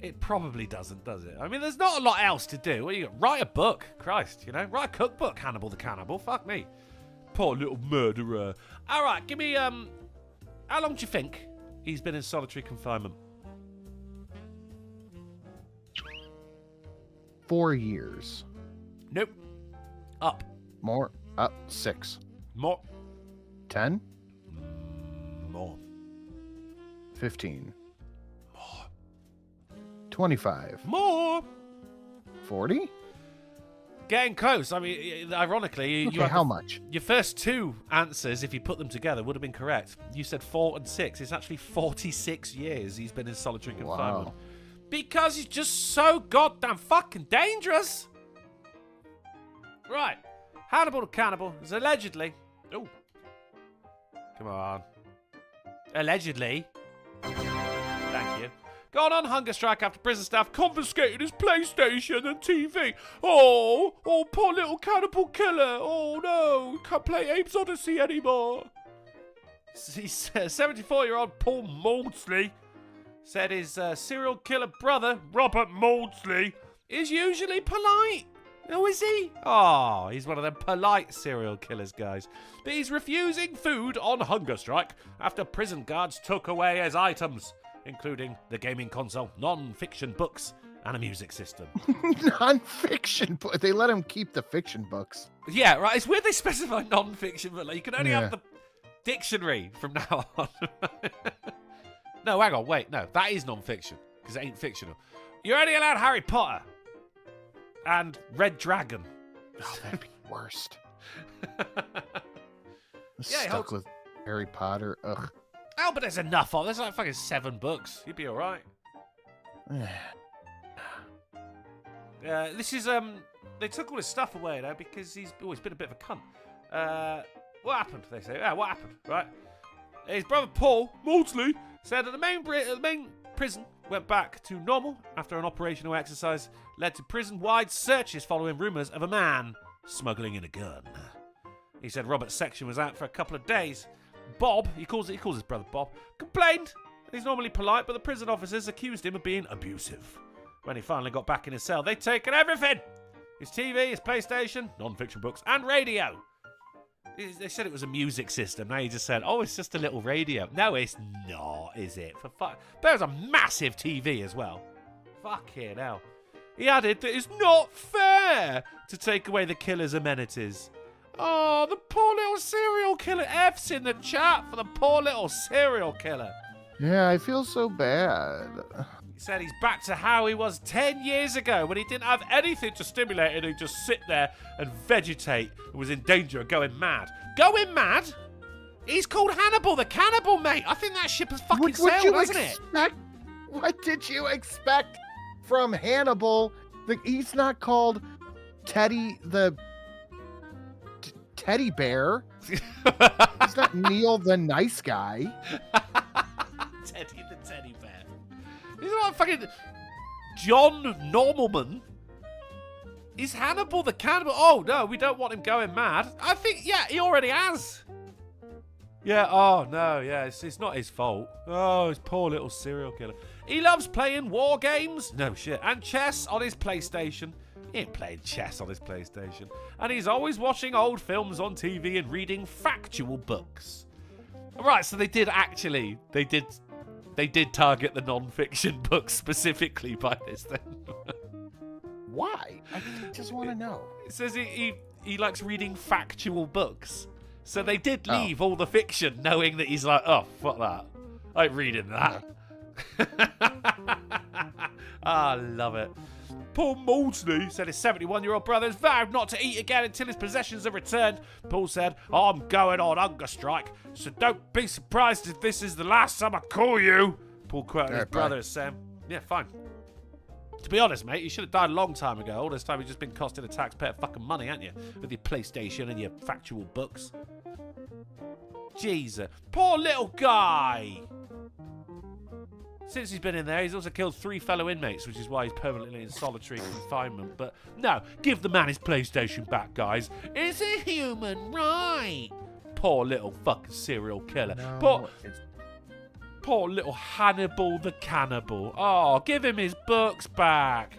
It probably doesn't, does it? I mean, there's not a lot else to do. What do you got? Write a book. Christ, you know? Write a cookbook, Hannibal the Cannibal. Fuck me. Poor little murderer. All right, give me, how long do you think he's been in solitary confinement? 4 years. Nope. Up. More. Up. 6. More. 10. More. 15. More. 25. More. 40? Getting close. I mean, ironically, Okay, how much? Your first two answers, if you put them together, would have been correct. You said 4 and 6. It's actually 46 years he's been in solitary confinement. Wow. Because he's just so goddamn fucking dangerous. Right. Hannibal the Cannibal is allegedly... Oh. Come on. Allegedly. Thank you. Gone on hunger strike after prison staff confiscated his PlayStation and TV. Oh, poor little cannibal killer. Oh no, can't play Abe's Odyssey anymore. He's 74-year-old Paul Maudsley said his serial killer brother, Robert Maudsley, is usually polite. Oh, is he? Oh, he's one of them polite serial killers, guys. But he's refusing food on hunger strike after prison guards took away his items, including the gaming console, non-fiction books, and a music system. Non-fiction, but they let him keep the fiction books. Yeah, right. It's weird they specify non-fiction, but like, you can only Yeah. have the dictionary from now on. No, hang on, wait. No, that is non-fiction, because it ain't fictional. You're only allowed Harry Potter and Red Dragon. Oh, that'd be worst. Yeah, Stuck with Harry Potter. Ugh. Oh, but there's enough of. There's like fucking 7 books. You'd be all right. This is They took all his stuff away now because he's always been a bit of a cunt. What happened? They say. Yeah, what happened? Right. His brother Paul Maudsley said that the main prison went back to normal after an operational exercise led to prison-wide searches following rumours of a man smuggling in a gun. He said Robert's section was out for a couple of days. Bob, he calls his brother Bob, complained. He's normally polite, but the prison officers accused him of being abusive. When he finally got back in his cell, they'd taken everything. His TV, his PlayStation, non-fiction books, and radio. They said it was a music system. Now you just said, oh, it's just a little radio. No, it's not, is it? There's a massive TV as well. Fucking hell. He added that it's not fair to take away the killer's amenities. Oh, the poor little serial killer. F's in the chat for the poor little serial killer. Yeah, I feel so bad. He said he's back to how he was 10 years ago when he didn't have anything to stimulate him. He'd just sit there and vegetate and was in danger of going mad. Going mad? He's called Hannibal the Cannibal, mate. I think that ship has fucking sailed, hasn't it? What did you expect from Hannibal? He's not called Teddy the Teddy Bear. He's not Neil the Nice Guy. Teddy the Teddy Bear. He's not fucking John Normalman. He's Hannibal the Cannibal. Oh, no, we don't want him going mad. I think, yeah, he already has. Yeah, oh, no, yeah, it's not his fault. Oh, his poor little serial killer. He loves playing war games. No shit. And chess on his PlayStation. He ain't playing chess on his PlayStation. And he's always watching old films on TV and reading factual books. Right, so they did target the non-fiction books specifically by this then. Why? I just want to know. It says he likes reading factual books. So they did leave all the fiction knowing that he's like, oh, fuck that. I ain't reading that. I love it. Paul Maudsley said his 71-year-old brother has vowed not to eat again until his possessions are returned. Paul said, I'm going on hunger strike, so don't be surprised if this is the last time I call you. Paul quoted his brother as saying, Yeah, fine. To be honest, mate, you should have died a long time ago. All this time you've just been costing the taxpayer fucking money, haven't you? With your PlayStation and your factual books. Jesus. Poor little guy. Since he's been in there, he's also killed 3 fellow inmates, which is why he's permanently in solitary confinement. But no, give the man his PlayStation back, guys. It's a human right. Poor little fucking serial killer. No, Poor little Hannibal the Cannibal. Oh, give him his books back.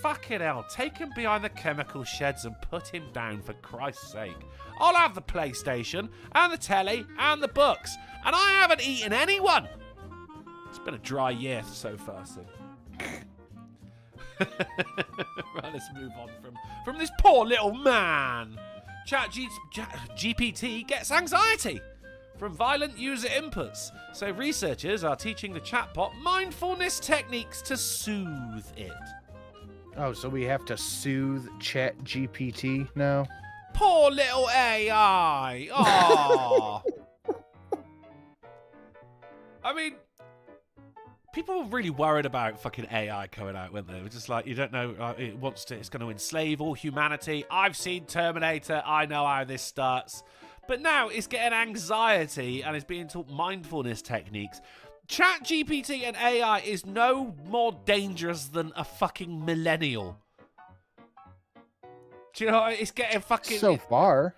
Fucking hell, take him behind the chemical sheds and put him down for Christ's sake. I'll have the PlayStation and the telly and the books, and I haven't eaten anyone. It's been a dry year so far, Sid. Right, let's move on from this poor little man. GPT gets anxiety from violent user inputs. So researchers are teaching the chatbot mindfulness techniques to soothe it. Oh, so we have to soothe Chat GPT now? Poor little AI. Oh. I mean, people were really worried about fucking AI coming out, weren't they? It was just like, you don't know, it's going to enslave all humanity. I've seen Terminator. I know how this starts. But now it's getting anxiety and it's being taught mindfulness techniques. ChatGPT and AI is no more dangerous than a fucking millennial. Do you know what? It's getting fucking... So far.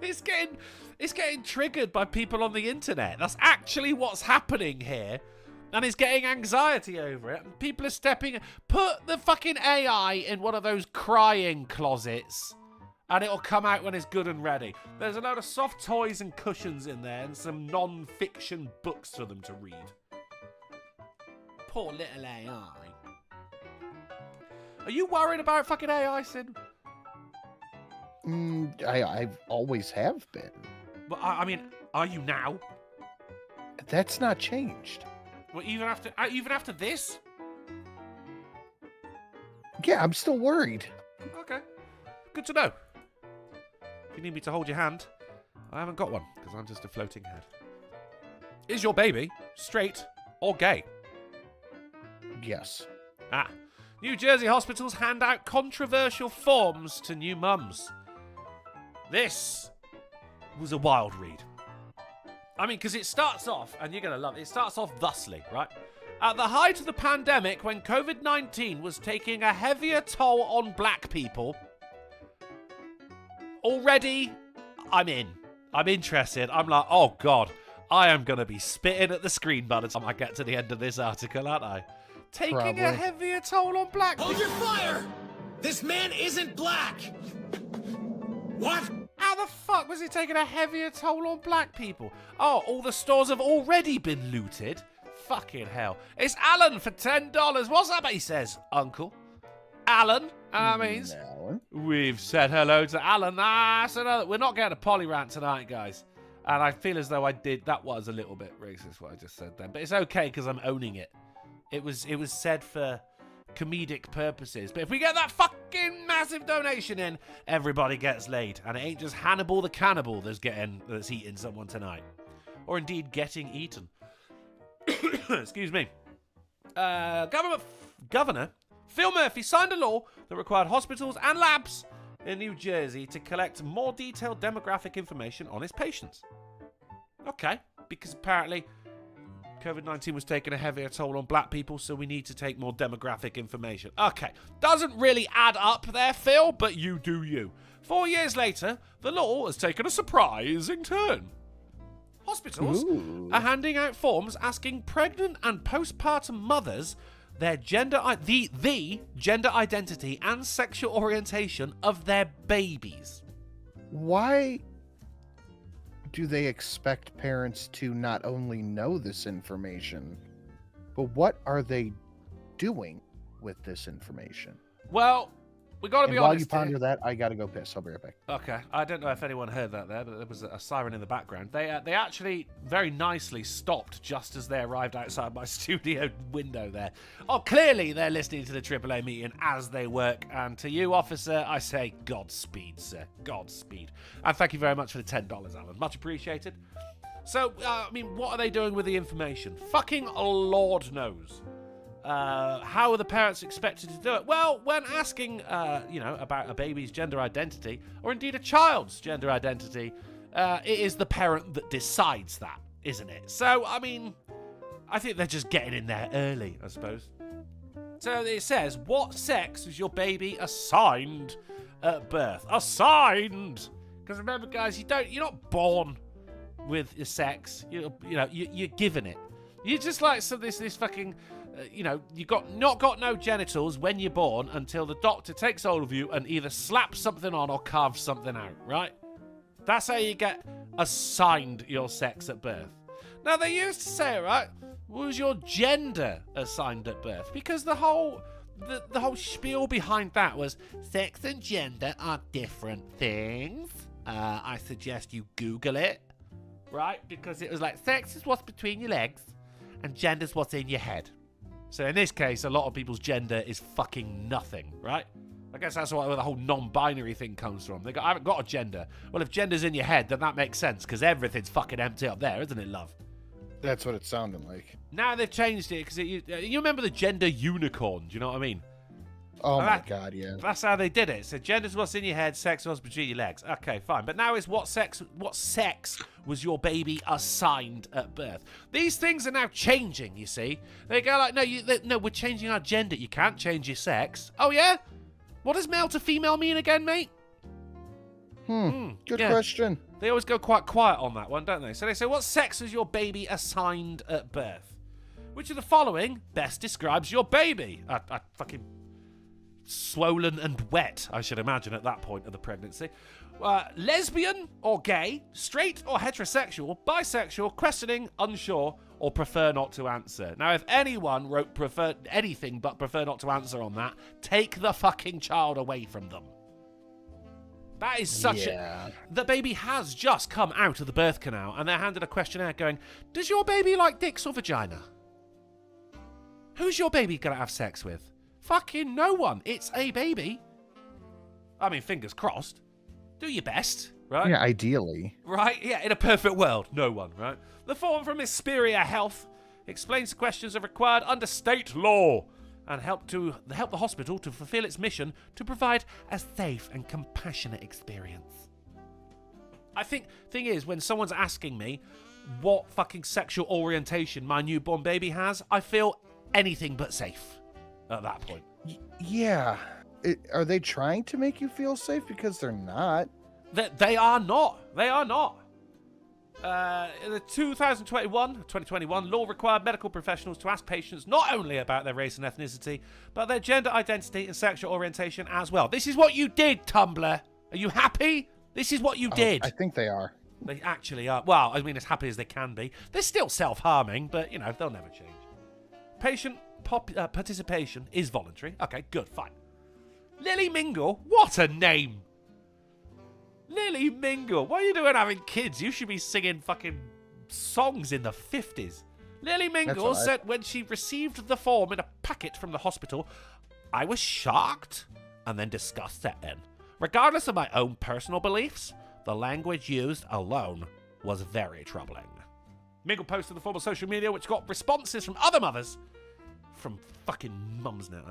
It's getting triggered by people on the internet. That's actually what's happening here. And it's getting anxiety over it. And people are stepping... Put the fucking AI in one of those crying closets. And it'll come out when it's good and ready. There's a load of soft toys and cushions in there and some non-fiction books for them to read. Poor little AI. Are you worried about fucking AI, Sid? I've always have been. Well, I mean, are you now? That's not changed. Well, even after this? Yeah, I'm still worried. Okay. Good to know. If you need me to hold your hand, I haven't got one, because I'm just a floating head. Is your baby straight or gay? Yes. New Jersey hospitals hand out controversial forms to new mums. This was a wild read. I mean, because it starts off, and you're going to love it, it starts off thusly, right? At the height of the pandemic, when COVID-19 was taking a heavier toll on black people... Already, I'm in. I'm interested. I'm like, oh God, I am going to be spitting at the screen by the time I get to the end of this article, aren't I? Taking Probably. a heavier toll on black people. Hold your fire! This man isn't black! What? How the fuck was he taking a heavier toll on black people? Oh, all the stores have already been looted? Fucking hell. It's Alan for $10. What's up, he says, Uncle? Alan? That means No. we've said hello to Alan. We're not getting a poly rant tonight, guys. And I feel as though that was a little bit racist, what I just said then. But it's okay, because I'm owning it. It was said for comedic purposes. But if we get that fucking massive donation in, everybody gets laid. And it ain't just Hannibal the Cannibal that's eating someone tonight. Or indeed getting eaten. Excuse me. Governor Phil Murphy signed a law that required hospitals and labs in New Jersey to collect more detailed demographic information on its patients. Okay, because apparently COVID-19 was taking a heavier toll on black people, so we need to take more demographic information. Okay, doesn't really add up there, Phil, but you do you. 4 years later, the law has taken a surprising turn. Hospitals are handing out forms asking pregnant and postpartum mothers their gender identity and sexual orientation of their babies. Why do they expect parents to not only know this information, but what are they doing with this information? Well, we got to be while honest. you ponder that, I gotta go piss. I'll be right back. Okay, I don't know if anyone heard that there, but there was a siren in the background. They actually very nicely stopped just as they arrived outside my studio window there. Oh, clearly they're listening to the AAA meeting as they work. And to you, officer, I say Godspeed, sir. Godspeed. And thank you very much for the $10, Alan. Much appreciated. So, I mean, what are they doing with the information? Fucking Lord knows. How are the parents expected to do it? Well, when asking, about a baby's gender identity, or indeed a child's gender identity, it is the parent that decides that, isn't it? So, I mean, I think they're just getting in there early, I suppose. So it says, what sex was your baby assigned at birth? Assigned! Because remember, guys, you're not born with your sex. You're given it. You're just like this fucking, you not got no genitals when you're born until the doctor takes hold of you and either slaps something on or carves something out, right? That's how you get assigned your sex at birth. Now, they used to say, right, was your gender assigned at birth? Because the whole spiel behind that was sex and gender are different things. I suggest you Google it, right? Because it was like, sex is what's between your legs and gender's what's in your head. So in this case, a lot of people's gender is fucking nothing, right? I guess that's where the whole non-binary thing comes from. I haven't got a gender. Well, if gender's in your head, then that makes sense, because everything's fucking empty up there, isn't it, love? That's what it sounded like. Now they've changed it, because you remember the gender unicorn, do you know what I mean? Oh my god, yeah. That's how they did it. So gender's what's in your head, sex what's between your legs. Okay, fine. But now it's what sex was your baby assigned at birth. These things are now changing, you see. They go like, no, we're changing our gender. You can't change your sex. Oh, yeah? What does male to female mean again, mate? Good question. They always go quite quiet on that one, don't they? So they say, what sex was your baby assigned at birth? Which of the following best describes your baby? I fucking... swollen and wet, I should imagine, at that point of the pregnancy. Lesbian or gay, straight or heterosexual, bisexual, questioning, unsure, or prefer not to answer. Now, if anyone wrote prefer anything but prefer not to answer on that, take the fucking child away from them. That is such a... The baby has just come out of the birth canal, and they're handed a questionnaire going, does your baby like dicks or vagina? Who's your baby gonna have sex with? Fucking no one. It's a baby. I mean, fingers crossed. Do your best, right? Yeah, ideally. Right? Yeah, in a perfect world, no one, right? The form from Inspiria Health explains the questions are required under state law and help the hospital to fulfill its mission to provide a safe and compassionate experience. I think, thing is, when someone's asking me what fucking sexual orientation my newborn baby has, I feel anything but safe at that point. Yeah. Are they trying to make you feel safe? Because they're not. They are not. They are not. The 2021 law required medical professionals to ask patients not only about their race and ethnicity, but their gender identity and sexual orientation as well. This is what you did, Tumblr. Are you happy? This is what you did. I think they are. They actually are. Well, I mean, as happy as they can be. They're still self-harming, but, they'll never change. Patient participation is voluntary. Okay, good, fine. Lily Mingle? What a name! Lily Mingle, what are you doing having kids? You should be singing fucking songs in the 50s. Lily Mingle said when she received the form in a packet from the hospital, I was shocked and then disgust set in. Regardless of my own personal beliefs, the language used alone was very troubling. Mingle posted the form on social media, which got responses from other mothers, from fucking mums now,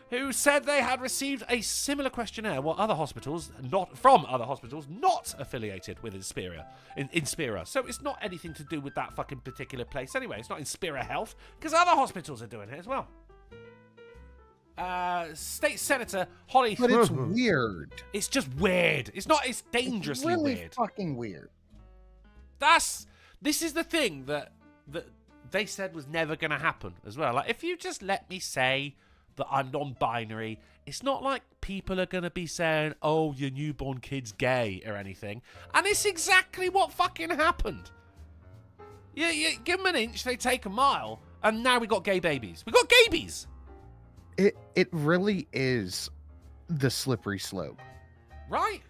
who said they had received a similar questionnaire from other hospitals not affiliated with Inspira. So it's not anything to do with that fucking particular place anyway. It's not Inspira Health, because other hospitals are doing it as well. State Senator Holly... But it's weird. It's just weird. It's not... It's dangerously really weird. Fucking weird. This is the thing that they said was never going to happen as well. Like, if you just let me say that I'm non-binary, it's not like people are going to be saying, oh, your newborn kid's gay or anything. And it's exactly what fucking happened. You give them an inch, they take a mile, and now we got gay babies. We got gabies. It really is the slippery slope. Right?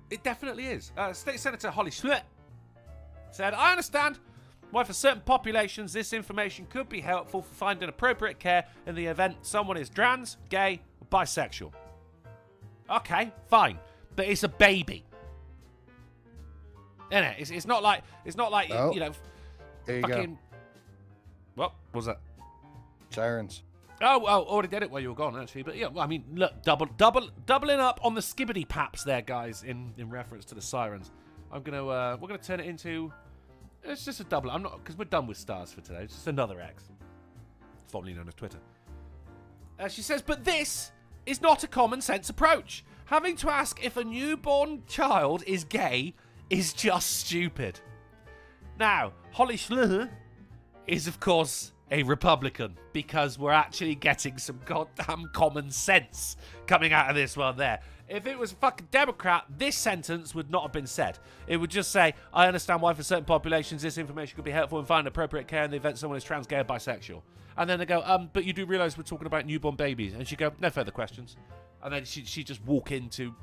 It definitely is. State Senator Holly Strut said, I understand why for certain populations this information could be helpful for finding appropriate care in the event someone is trans, gay, or bisexual. Okay, fine. But it's a baby. Isn't it? It's not like Oh, you know, there you fucking... go. What was that? Sirens. Oh, already did it while you were gone, actually. But yeah, well, I mean, look, doubling up on the skibbity paps there, guys, in reference to the sirens. We're gonna turn it into. It's just a double. I'm not, because we're done with stars for today. It's just another X, formerly known as Twitter. She says, but this is not a common sense approach. Having to ask if a newborn child is gay is just stupid. Now, Holly Schluh is, of course, a Republican, because we're actually getting some goddamn common sense coming out of this one there. If it was a fucking Democrat, this sentence would not have been said. It would just say, I understand why for certain populations this information could be helpful in finding appropriate care in the event someone is trans, gay, or bisexual. And then they go, but you do realise we're talking about newborn babies. And she'd go, no further questions. And then she'd just walk into,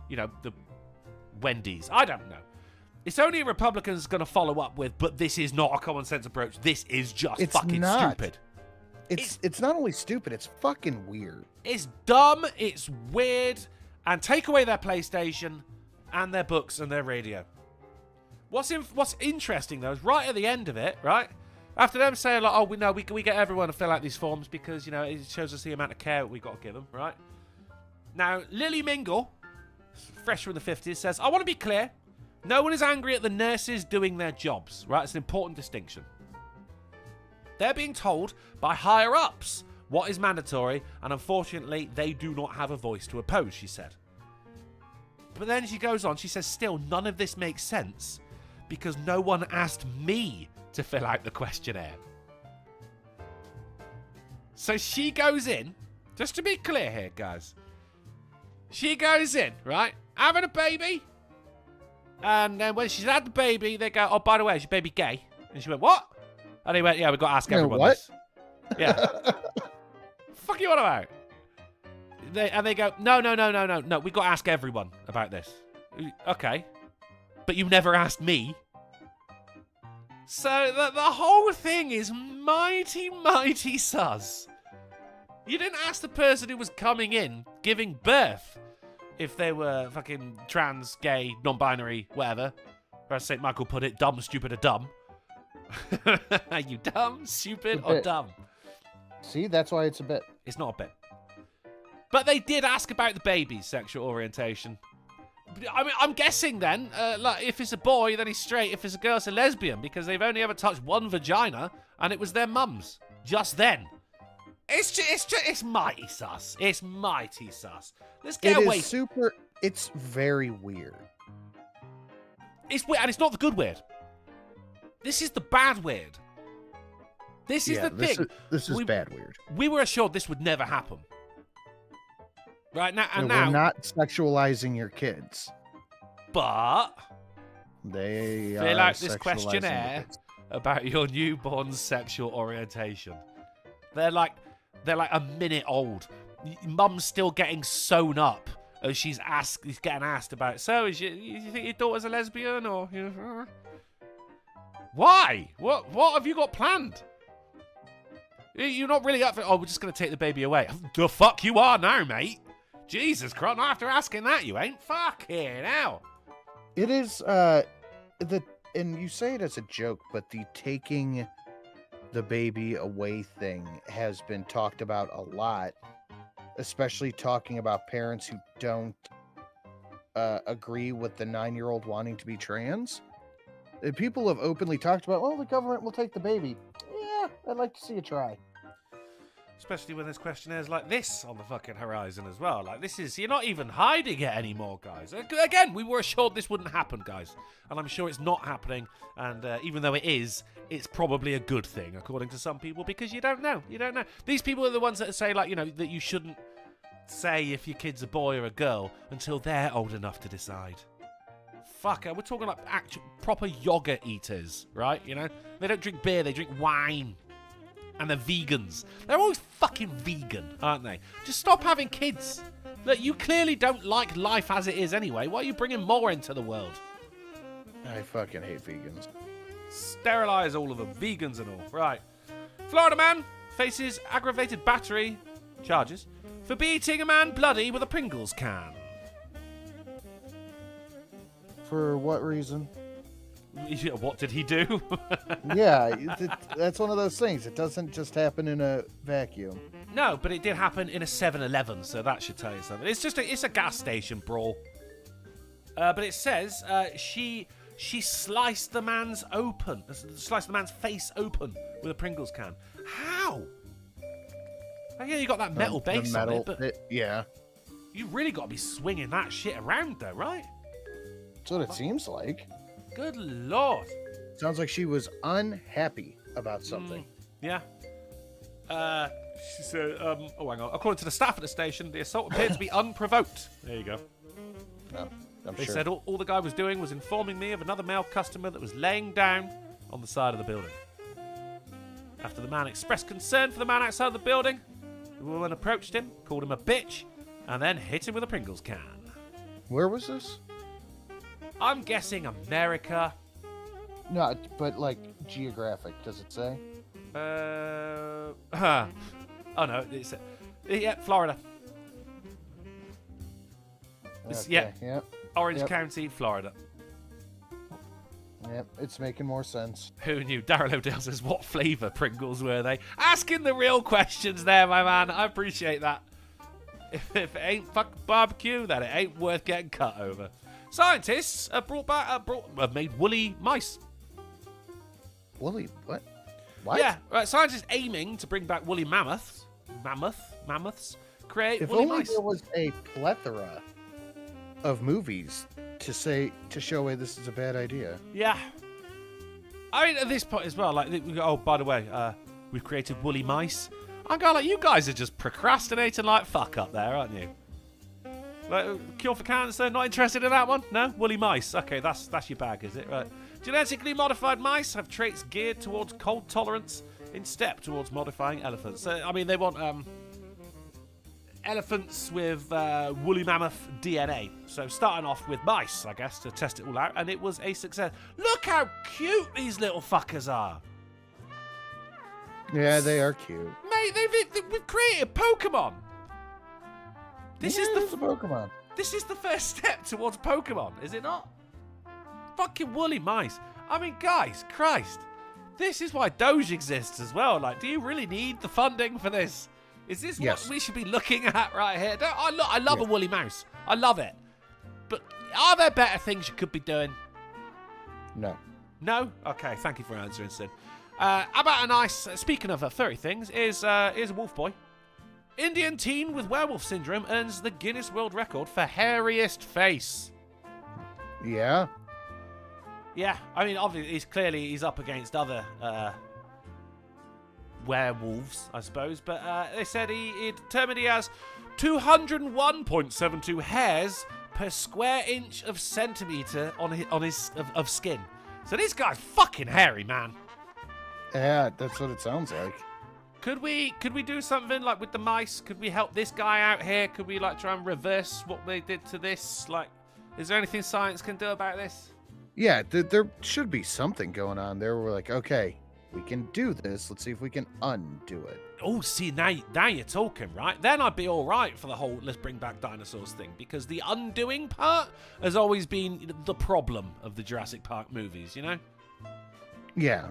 the Wendy's. I don't know. It's only a Republican's going to follow up with, but this is not a common sense approach. This is just stupid. It's not only stupid, it's fucking weird. It's dumb, it's weird, and take away their PlayStation and their books and their radio. What's interesting, though, is right at the end of it, right? After them saying, like, oh, we get everyone to fill out these forms because, it shows us the amount of care we've got to give them, right? Now, Lily Mingle, fresh from the 50s, says, I want to be clear. No one is angry at the nurses doing their jobs, right? It's an important distinction. They're being told by higher-ups what is mandatory, and unfortunately, they do not have a voice to oppose, she said. But then she goes on, she says, still, none of this makes sense because no one asked me to fill out the questionnaire. So she goes in, just to be clear here, guys. She goes in, right? Having a baby. And then when she's had the baby, they go, oh, by the way, is your baby gay? And she went, what? And he went, yeah, we've got to ask everyone what? this. Yeah. Fuck you on about? And they go, no, we've got to ask everyone about this. Okay. But you never asked me. So the whole thing is mighty, mighty sus. You didn't ask the person who was coming in, giving birth, if they were fucking trans, gay, non-binary, whatever. Or as St. Michael put it, dumb, stupid, or dumb. Are you dumb, stupid, or dumb? See, that's why it's a bit. It's not a bit. But they did ask about the baby's sexual orientation. I mean, I'm guessing then, like, if it's a boy, then he's straight. If it's a girl, it's a lesbian, because they've only ever touched one vagina, and it was their mum's. Just then. It's mighty sus. It's mighty sus. Let's get away. It's very weird. It's weird, and it's not the good weird. This is the bad weird. This is the thing. This is bad weird. We were assured this would never happen. Right now, and now we're not sexualizing your kids. But they fill are out this sexualizing questionnaire about your newborn's sexual orientation. They're like a minute old. Mum's still getting sewn up as she's getting asked about. So, you think your daughter's a lesbian or? Why? What have you got planned? You're not really up for. Oh, we're just gonna take the baby away. The fuck you are now, mate. Jesus Christ! Not after asking that, you ain't. Fucking hell. It is and you say it as a joke, but the taking the baby away thing has been talked about a lot, especially talking about parents who don't agree with the 9-year-old wanting to be trans. People have openly talked about, well, the government will take the baby. Yeah, I'd like to see it try. Especially when there's questionnaires like this on the fucking horizon as well. Like, you're not even hiding it anymore, guys. Again, we were assured this wouldn't happen, guys. And I'm sure it's not happening. And even though it is, it's probably a good thing, according to some people, because you don't know. You don't know. These people are the ones that say, like, that you shouldn't say if your kid's a boy or a girl until they're old enough to decide. Fuck, we're talking like actual proper yogurt eaters, right? They don't drink beer, they drink wine. And they're vegans. They're always fucking vegan, aren't they? Just stop having kids. Look, you clearly don't like life as it is anyway. Why are you bringing more into the world? I fucking hate vegans. Sterilize all of them, vegans and all. Right. Florida man faces aggravated battery charges for beating a man bloody with a Pringles can. For what reason? What did he do? Yeah, that's one of those things. It doesn't just happen in a vacuum. No, but it did happen in a 7-Eleven, so that should tell you something. It's a gas station brawl. But it says she sliced the man's face open with a Pringles can. How? Oh, yeah, you got that metal base on it, but yeah, you really got to be swinging that shit around, though, right? that's what it seems like. Good lord. Sounds like she was unhappy about something. Yeah. She said, hang on. According to the staff at the station, the assault appeared to be unprovoked. There you go. No, I'm They sure. said all the guy was doing was informing me of another male customer that was laying down on the side of the building. After the man expressed concern for the man outside the building, the woman approached him, called him a bitch, and then hit him with a Pringles can. Where was this? I'm guessing America. No, but like geographic. Does it say? Oh no, it's Florida. It's, Okay, Yep. Orange Yep. County, Florida. Yep. It's making more sense. Who knew? Daryl O'Dell says, what flavour Pringles were they? Asking the real questions there, my man. I appreciate that. If it ain't fucking barbecue, then it ain't worth getting cut over. Scientists have have made woolly mice. Woolly what? What? Yeah, right. Scientists aiming to bring back woolly mammoths. Mammoths. Create If woolly only mice. there was a plethora of movies to show why this is a bad idea. Yeah. I mean, at this point as well, like, we go, oh, by the way, we've created woolly mice. I'm going like, you guys are just procrastinating like fuck up there, aren't you? Like, cure for cancer, not interested in that one? No? Woolly mice. Okay, that's your bag, is it? Right. Genetically modified mice have traits geared towards cold tolerance in step towards modifying elephants. So, I mean, they want elephants with woolly mammoth DNA. So starting off with mice, I guess, to test it all out, and it was a success. Look how cute these little fuckers are. Yeah, they are cute. Mate, we've created Pokemon. This is the Pokemon. This is the first step towards Pokemon, is it not? Fucking woolly mice. I mean, guys, Christ. This is why Doge exists as well. Like, do you really need the funding for this? Is this what we should be looking at right here? I love a woolly mouse. I love it. But are there better things you could be doing? No. No? Okay, thank you for answering, Sid. How about a nice, speaking of furry things, here's a wolf boy. Indian teen with werewolf syndrome earns the Guinness World Record for hairiest face. Yeah. Yeah, I mean, obviously, he's up against other werewolves, I suppose. But they said he determined he has 201.72 hairs per square inch of centimetre on his skin. So this guy's fucking hairy, man. Yeah, that's what it sounds like. Could we do something like with the mice? Could we help this guy out here? Could we like try and reverse what they did to this? Like, is there anything science can do about this? Yeah, there should be something going on there. We're like, okay, we can do this. Let's see if we can undo it. Oh, see, now you're talking, right? Then I'd be all right for the whole let's bring back dinosaurs thing, because the undoing part has always been the problem of the Jurassic Park movies, you know? Yeah.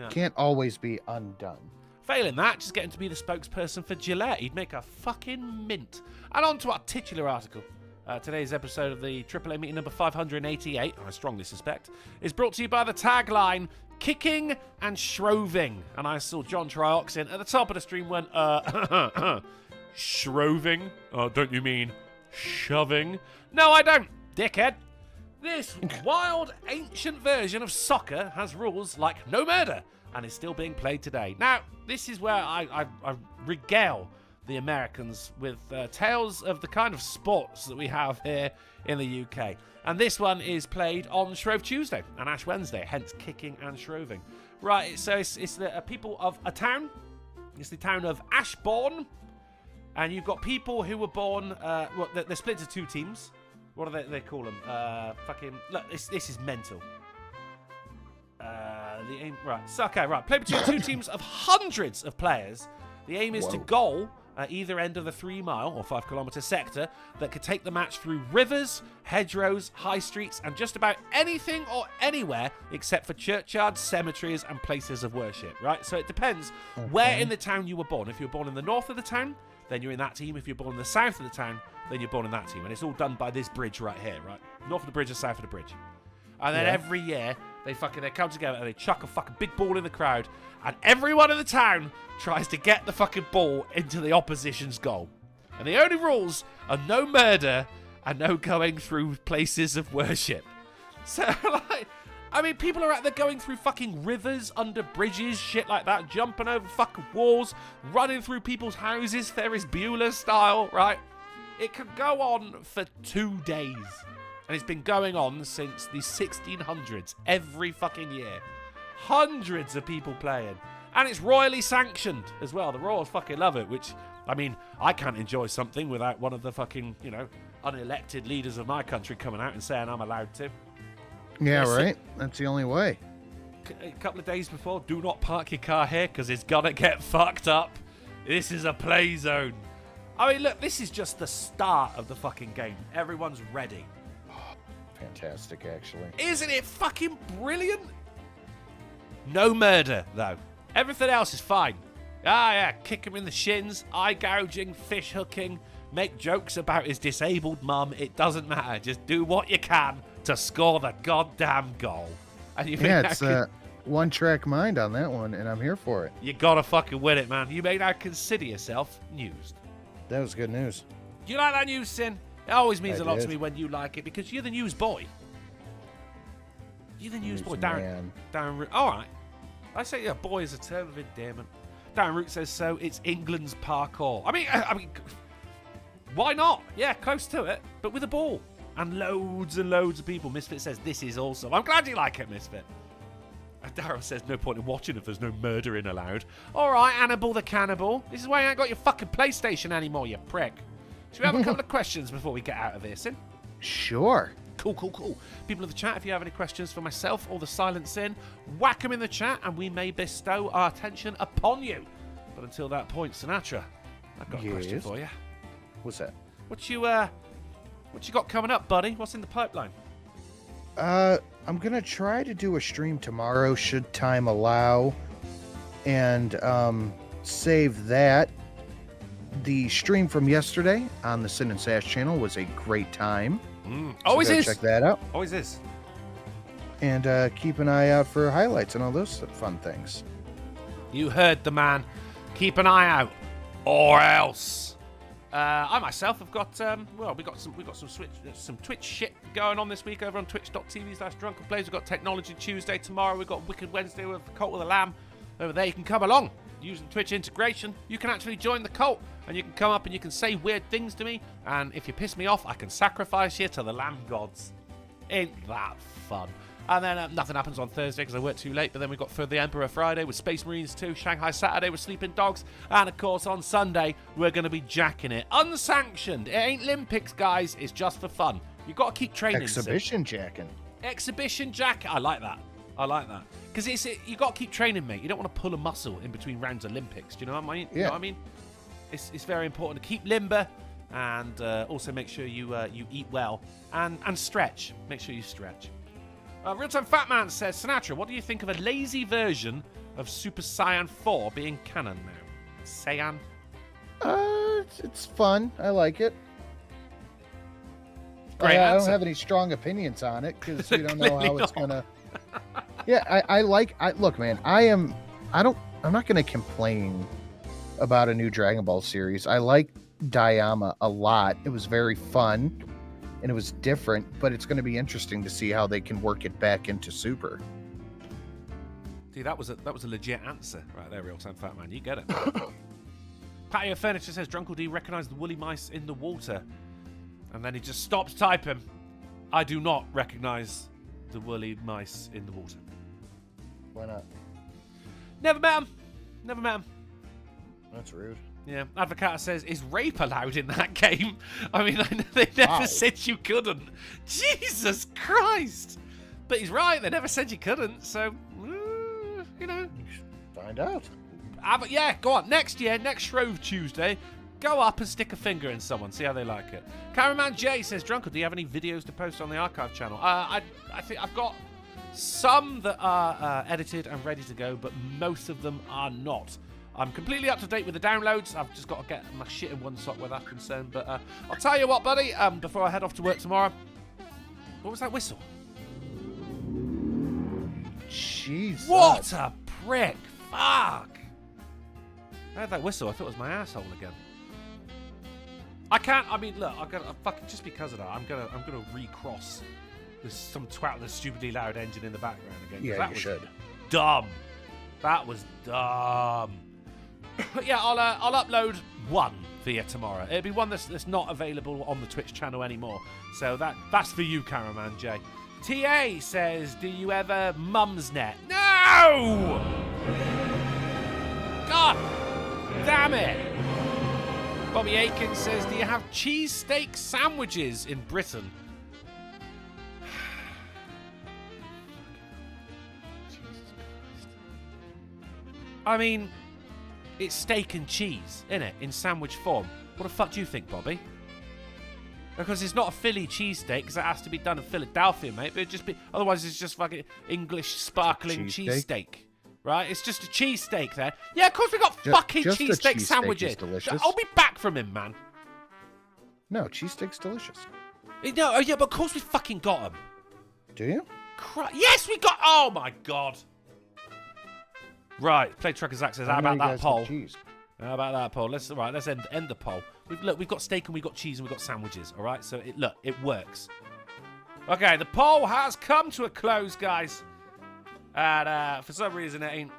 Can't always be undone. Failing that, just get him to be the spokesperson for Gillette. He'd make a fucking mint. And on to our titular article. Today's episode of the AAA meeting number 588, I strongly suspect, is brought to you by the tagline, Kicking and Shroving. And I saw John Trioxin at the top of the stream went, Shroving? Don't you mean shoving? No, I don't, dickhead. This wild, ancient version of soccer has rules like no murder and is still being played today. Now, this is where I regale the Americans with tales of the kind of sports that we have here in the UK. And this one is played on Shrove Tuesday and Ash Wednesday, hence Kicking and Shroving. Right, so it's the people of a town. It's the town of Ashbourne. And you've got people who were born, they're split into two teams. What do they call them? Look, this is mental. The aim, right. So, okay, right. Play between two teams of hundreds of players. The aim is to goal at either end of the 3-mile or 5-kilometre sector that could take the match through rivers, hedgerows, high streets, and just about anything or anywhere except for churchyards, cemeteries, and places of worship, right? So it depends where in the town you were born. If you were born in the north of the town, then you're in that team. If you're born in the south of the town, then you're born in that team. And it's all done by this bridge right here, right? North of the bridge or south of the bridge. And then every year, they come together and they chuck a fucking big ball in the crowd, and everyone in the town tries to get the fucking ball into the opposition's goal. And the only rules are no murder and no going through places of worship. So, like, I mean, people are out there going through fucking rivers, under bridges, shit like that, jumping over fucking walls, running through people's houses, Ferris Bueller style, right? It could go on for 2 days. And it's been going on since the 1600s, every fucking year. Hundreds of people playing. And it's royally sanctioned as well. The royals fucking love it, which, I mean, I can't enjoy something without one of the fucking, you know, unelected leaders of my country coming out and saying I'm allowed to. Yeah, right? That's the only way. A couple of days before, do not park your car here because it's gonna get fucked up. This is a play zone. I mean, look, this is just the start of the fucking game. Everyone's ready. Fantastic, actually. Isn't it fucking brilliant? No murder, though. Everything else is fine. Ah, yeah, kick him in the shins, eye gouging, fish hooking, make jokes about his disabled mum. It doesn't matter. Just do what you can to score the goddamn goal. And you It's one-track mind on that one, and I'm here for it. You gotta fucking win it, man. You may now consider yourself newsed. That was good news. Do you like that news, Sin? It always means I a lot to did. me when you like it, because you're the news boy. You're the news boy. Man. Darren Root. All right. I say a boy is a term of endearment. Darren Root says so. It's England's parkour. I mean, why not? Yeah, close to it, but with a ball. And loads of people. Misfit says this is awesome. I'm glad you like it, Misfit. And Darren says no point in watching if there's no murdering allowed. All right, Hannibal the Cannibal. This is why you ain't got your fucking PlayStation anymore, you prick. Should we have a couple of questions before we get out of here, Sin? Sure. Cool. People in the chat, if you have any questions for myself or the Silent Sin, whack them in the chat and we may bestow our attention upon you. But until that point, Sinatra, I've got a question for you. What's that? What you got coming up, buddy? What's in the pipeline? I'm gonna try to do a stream tomorrow, should time allow, and save that. The stream from yesterday on the Sin and Sash channel was a great time. Always is. Check that out. Always is. And keep an eye out for highlights and all those fun things. You heard the man. Keep an eye out, or else. I myself have got we got some Twitch shit going on this week over on twitch.tv/drunkenplays. We've got Technology Tuesday tomorrow. We've got Wicked Wednesday with the Cult of the Lamb over there. You can come along using Twitch integration. You can actually join the cult and you can come up and you can say weird things to me, and if you piss me off I can sacrifice you to the lamb gods. Ain't that fun? And then nothing happens on Thursday because I work too late. But then we've got For the Emperor Friday with Space Marines 2, Shanghai Saturday with Sleeping Dogs. And, of course, on Sunday, we're going to be jacking it. Unsanctioned. It ain't Olympics, guys. It's just for fun. You've got to keep training. Exhibition jacking. Exhibition jacket. I like that. Because you got to keep training, mate. You don't want to pull a muscle in between rounds of Olympics. Do you know what I mean? Yeah. You know what I mean? It's very important to keep limber. And also make sure you eat well. And stretch. Make sure you stretch. Real-Time Fat Man says, Sinatra, what do you think of a lazy version of Super Saiyan 4 being canon now? Saiyan? It's fun. I like it. Great I don't answer. have any strong opinions on it because we don't know Clearly how it's not. gonna. Yeah, look, man. I'm not gonna complain about a new Dragon Ball series. I like Dayama a lot. It was very fun. And it was different, but it's going to be interesting to see how they can work it back into Super. See, that was a legit answer right there, Real-Time Fat Man. You get it. Patio Furniture says, Drunkle D recognised the woolly mice in the water. And then he just stops typing. I do not recognise the woolly mice in the water. Why not? Never met him. That's rude. Yeah, Advocata says, is rape allowed in that game? I mean, they never said you couldn't. Jesus Christ! But he's right, they never said you couldn't, so, you know. Find out. But yeah, go on. Next year, next Shrove Tuesday, Go up and stick a finger in someone. See how they like it. Cameraman J says, Drunken, do you have any videos to post on the archive channel? I think I've got some that are edited and ready to go, but most of them are not. I'm completely up to date with the downloads. I've just got to get my shit in one sock where that's concerned. But I'll tell you what, buddy, before I head off to work tomorrow. What was that whistle? Jesus. What a prick. Fuck. I heard that whistle. I thought it was my asshole again. I can't. I mean, look. I'm gonna fucking just because of that. I'm gonna recross. There's some twat with a stupidly loud engine in the background again. Yeah, that you was should. Dumb. That was dumb. Yeah, I'll upload one for you tomorrow. It'll be one that's not available on the Twitch channel anymore. So that's for you, Cameraman J. TA says, do you ever mumsnet? No! God damn it! Bobby Aiken says, do you have cheesesteak sandwiches in Britain? I mean, it's steak and cheese, innit? In sandwich form. What the fuck do you think, Bobby? Because it's not a Philly cheesesteak, because it has to be done in Philadelphia, mate. But it'd just be, otherwise it's just fucking English sparkling cheesesteak. Right? It's just a cheesesteak there. Yeah, of course we got fucking cheesesteak sandwiches. Delicious. I'll be back from him, man. No, cheesesteak's delicious. No, oh yeah, but of course we fucking got them. Do you? Yes, we got. Oh my god. Right, Play Trucker Zach says, how about that poll? How about that poll? Let's end the poll. We've got steak and we've got cheese and we've got sandwiches. All right, so it works. Okay, the poll has come to a close, guys. And for some reason it ain't.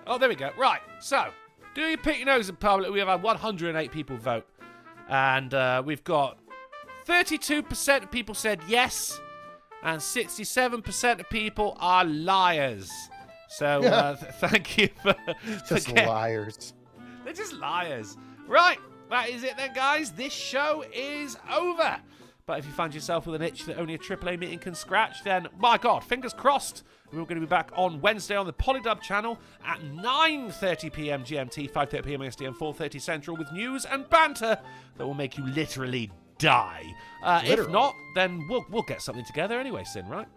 Oh, there we go. Right, so do you pick your nose in public? We have had 108 people vote, and we've got 32% of people said yes, and 67% of people are liars. So thank you for just liars. They're just liars. Right, that is it then, guys. This show is over. But if you find yourself with an itch that only a AAA meeting can scratch, then, my God, fingers crossed. We're going to be back on Wednesday on the Polydub channel at 9:30 p.m. GMT, 5:30 p.m. EST, and 4:30 Central with news and banter that will make you literally die. If not, then we'll get something together anyway, Sin, right?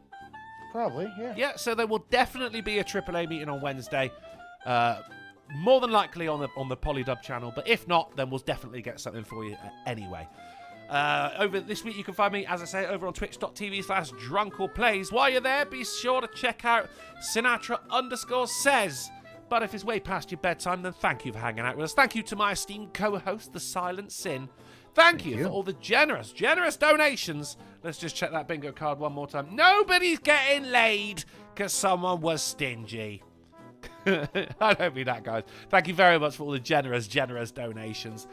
Probably, yeah. Yeah, so there will definitely be a AAA meeting on Wednesday. More than likely on the Polydub channel, but if not, then we'll definitely get something for you anyway. Over this week, you can find me, as I say, over on twitch.tv/drunkelplays. While you're there, be sure to check out Sinatra_says. But if it's way past your bedtime, then thank you for hanging out with us. Thank you to my esteemed co-host, The Silent Sin. Thank you for all the generous donations. Let's just check that bingo card one more time. Nobody's getting laid because someone was stingy. I don't mean that, guys. Thank you very much for all the generous donations.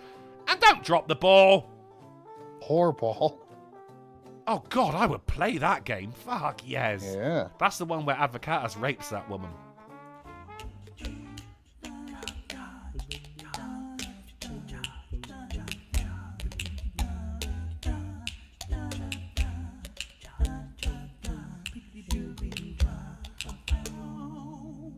And don't drop the ball. Poor ball. Oh, God, I would play that game. Fuck yes. Yeah. That's the one where Advocatus rapes that woman.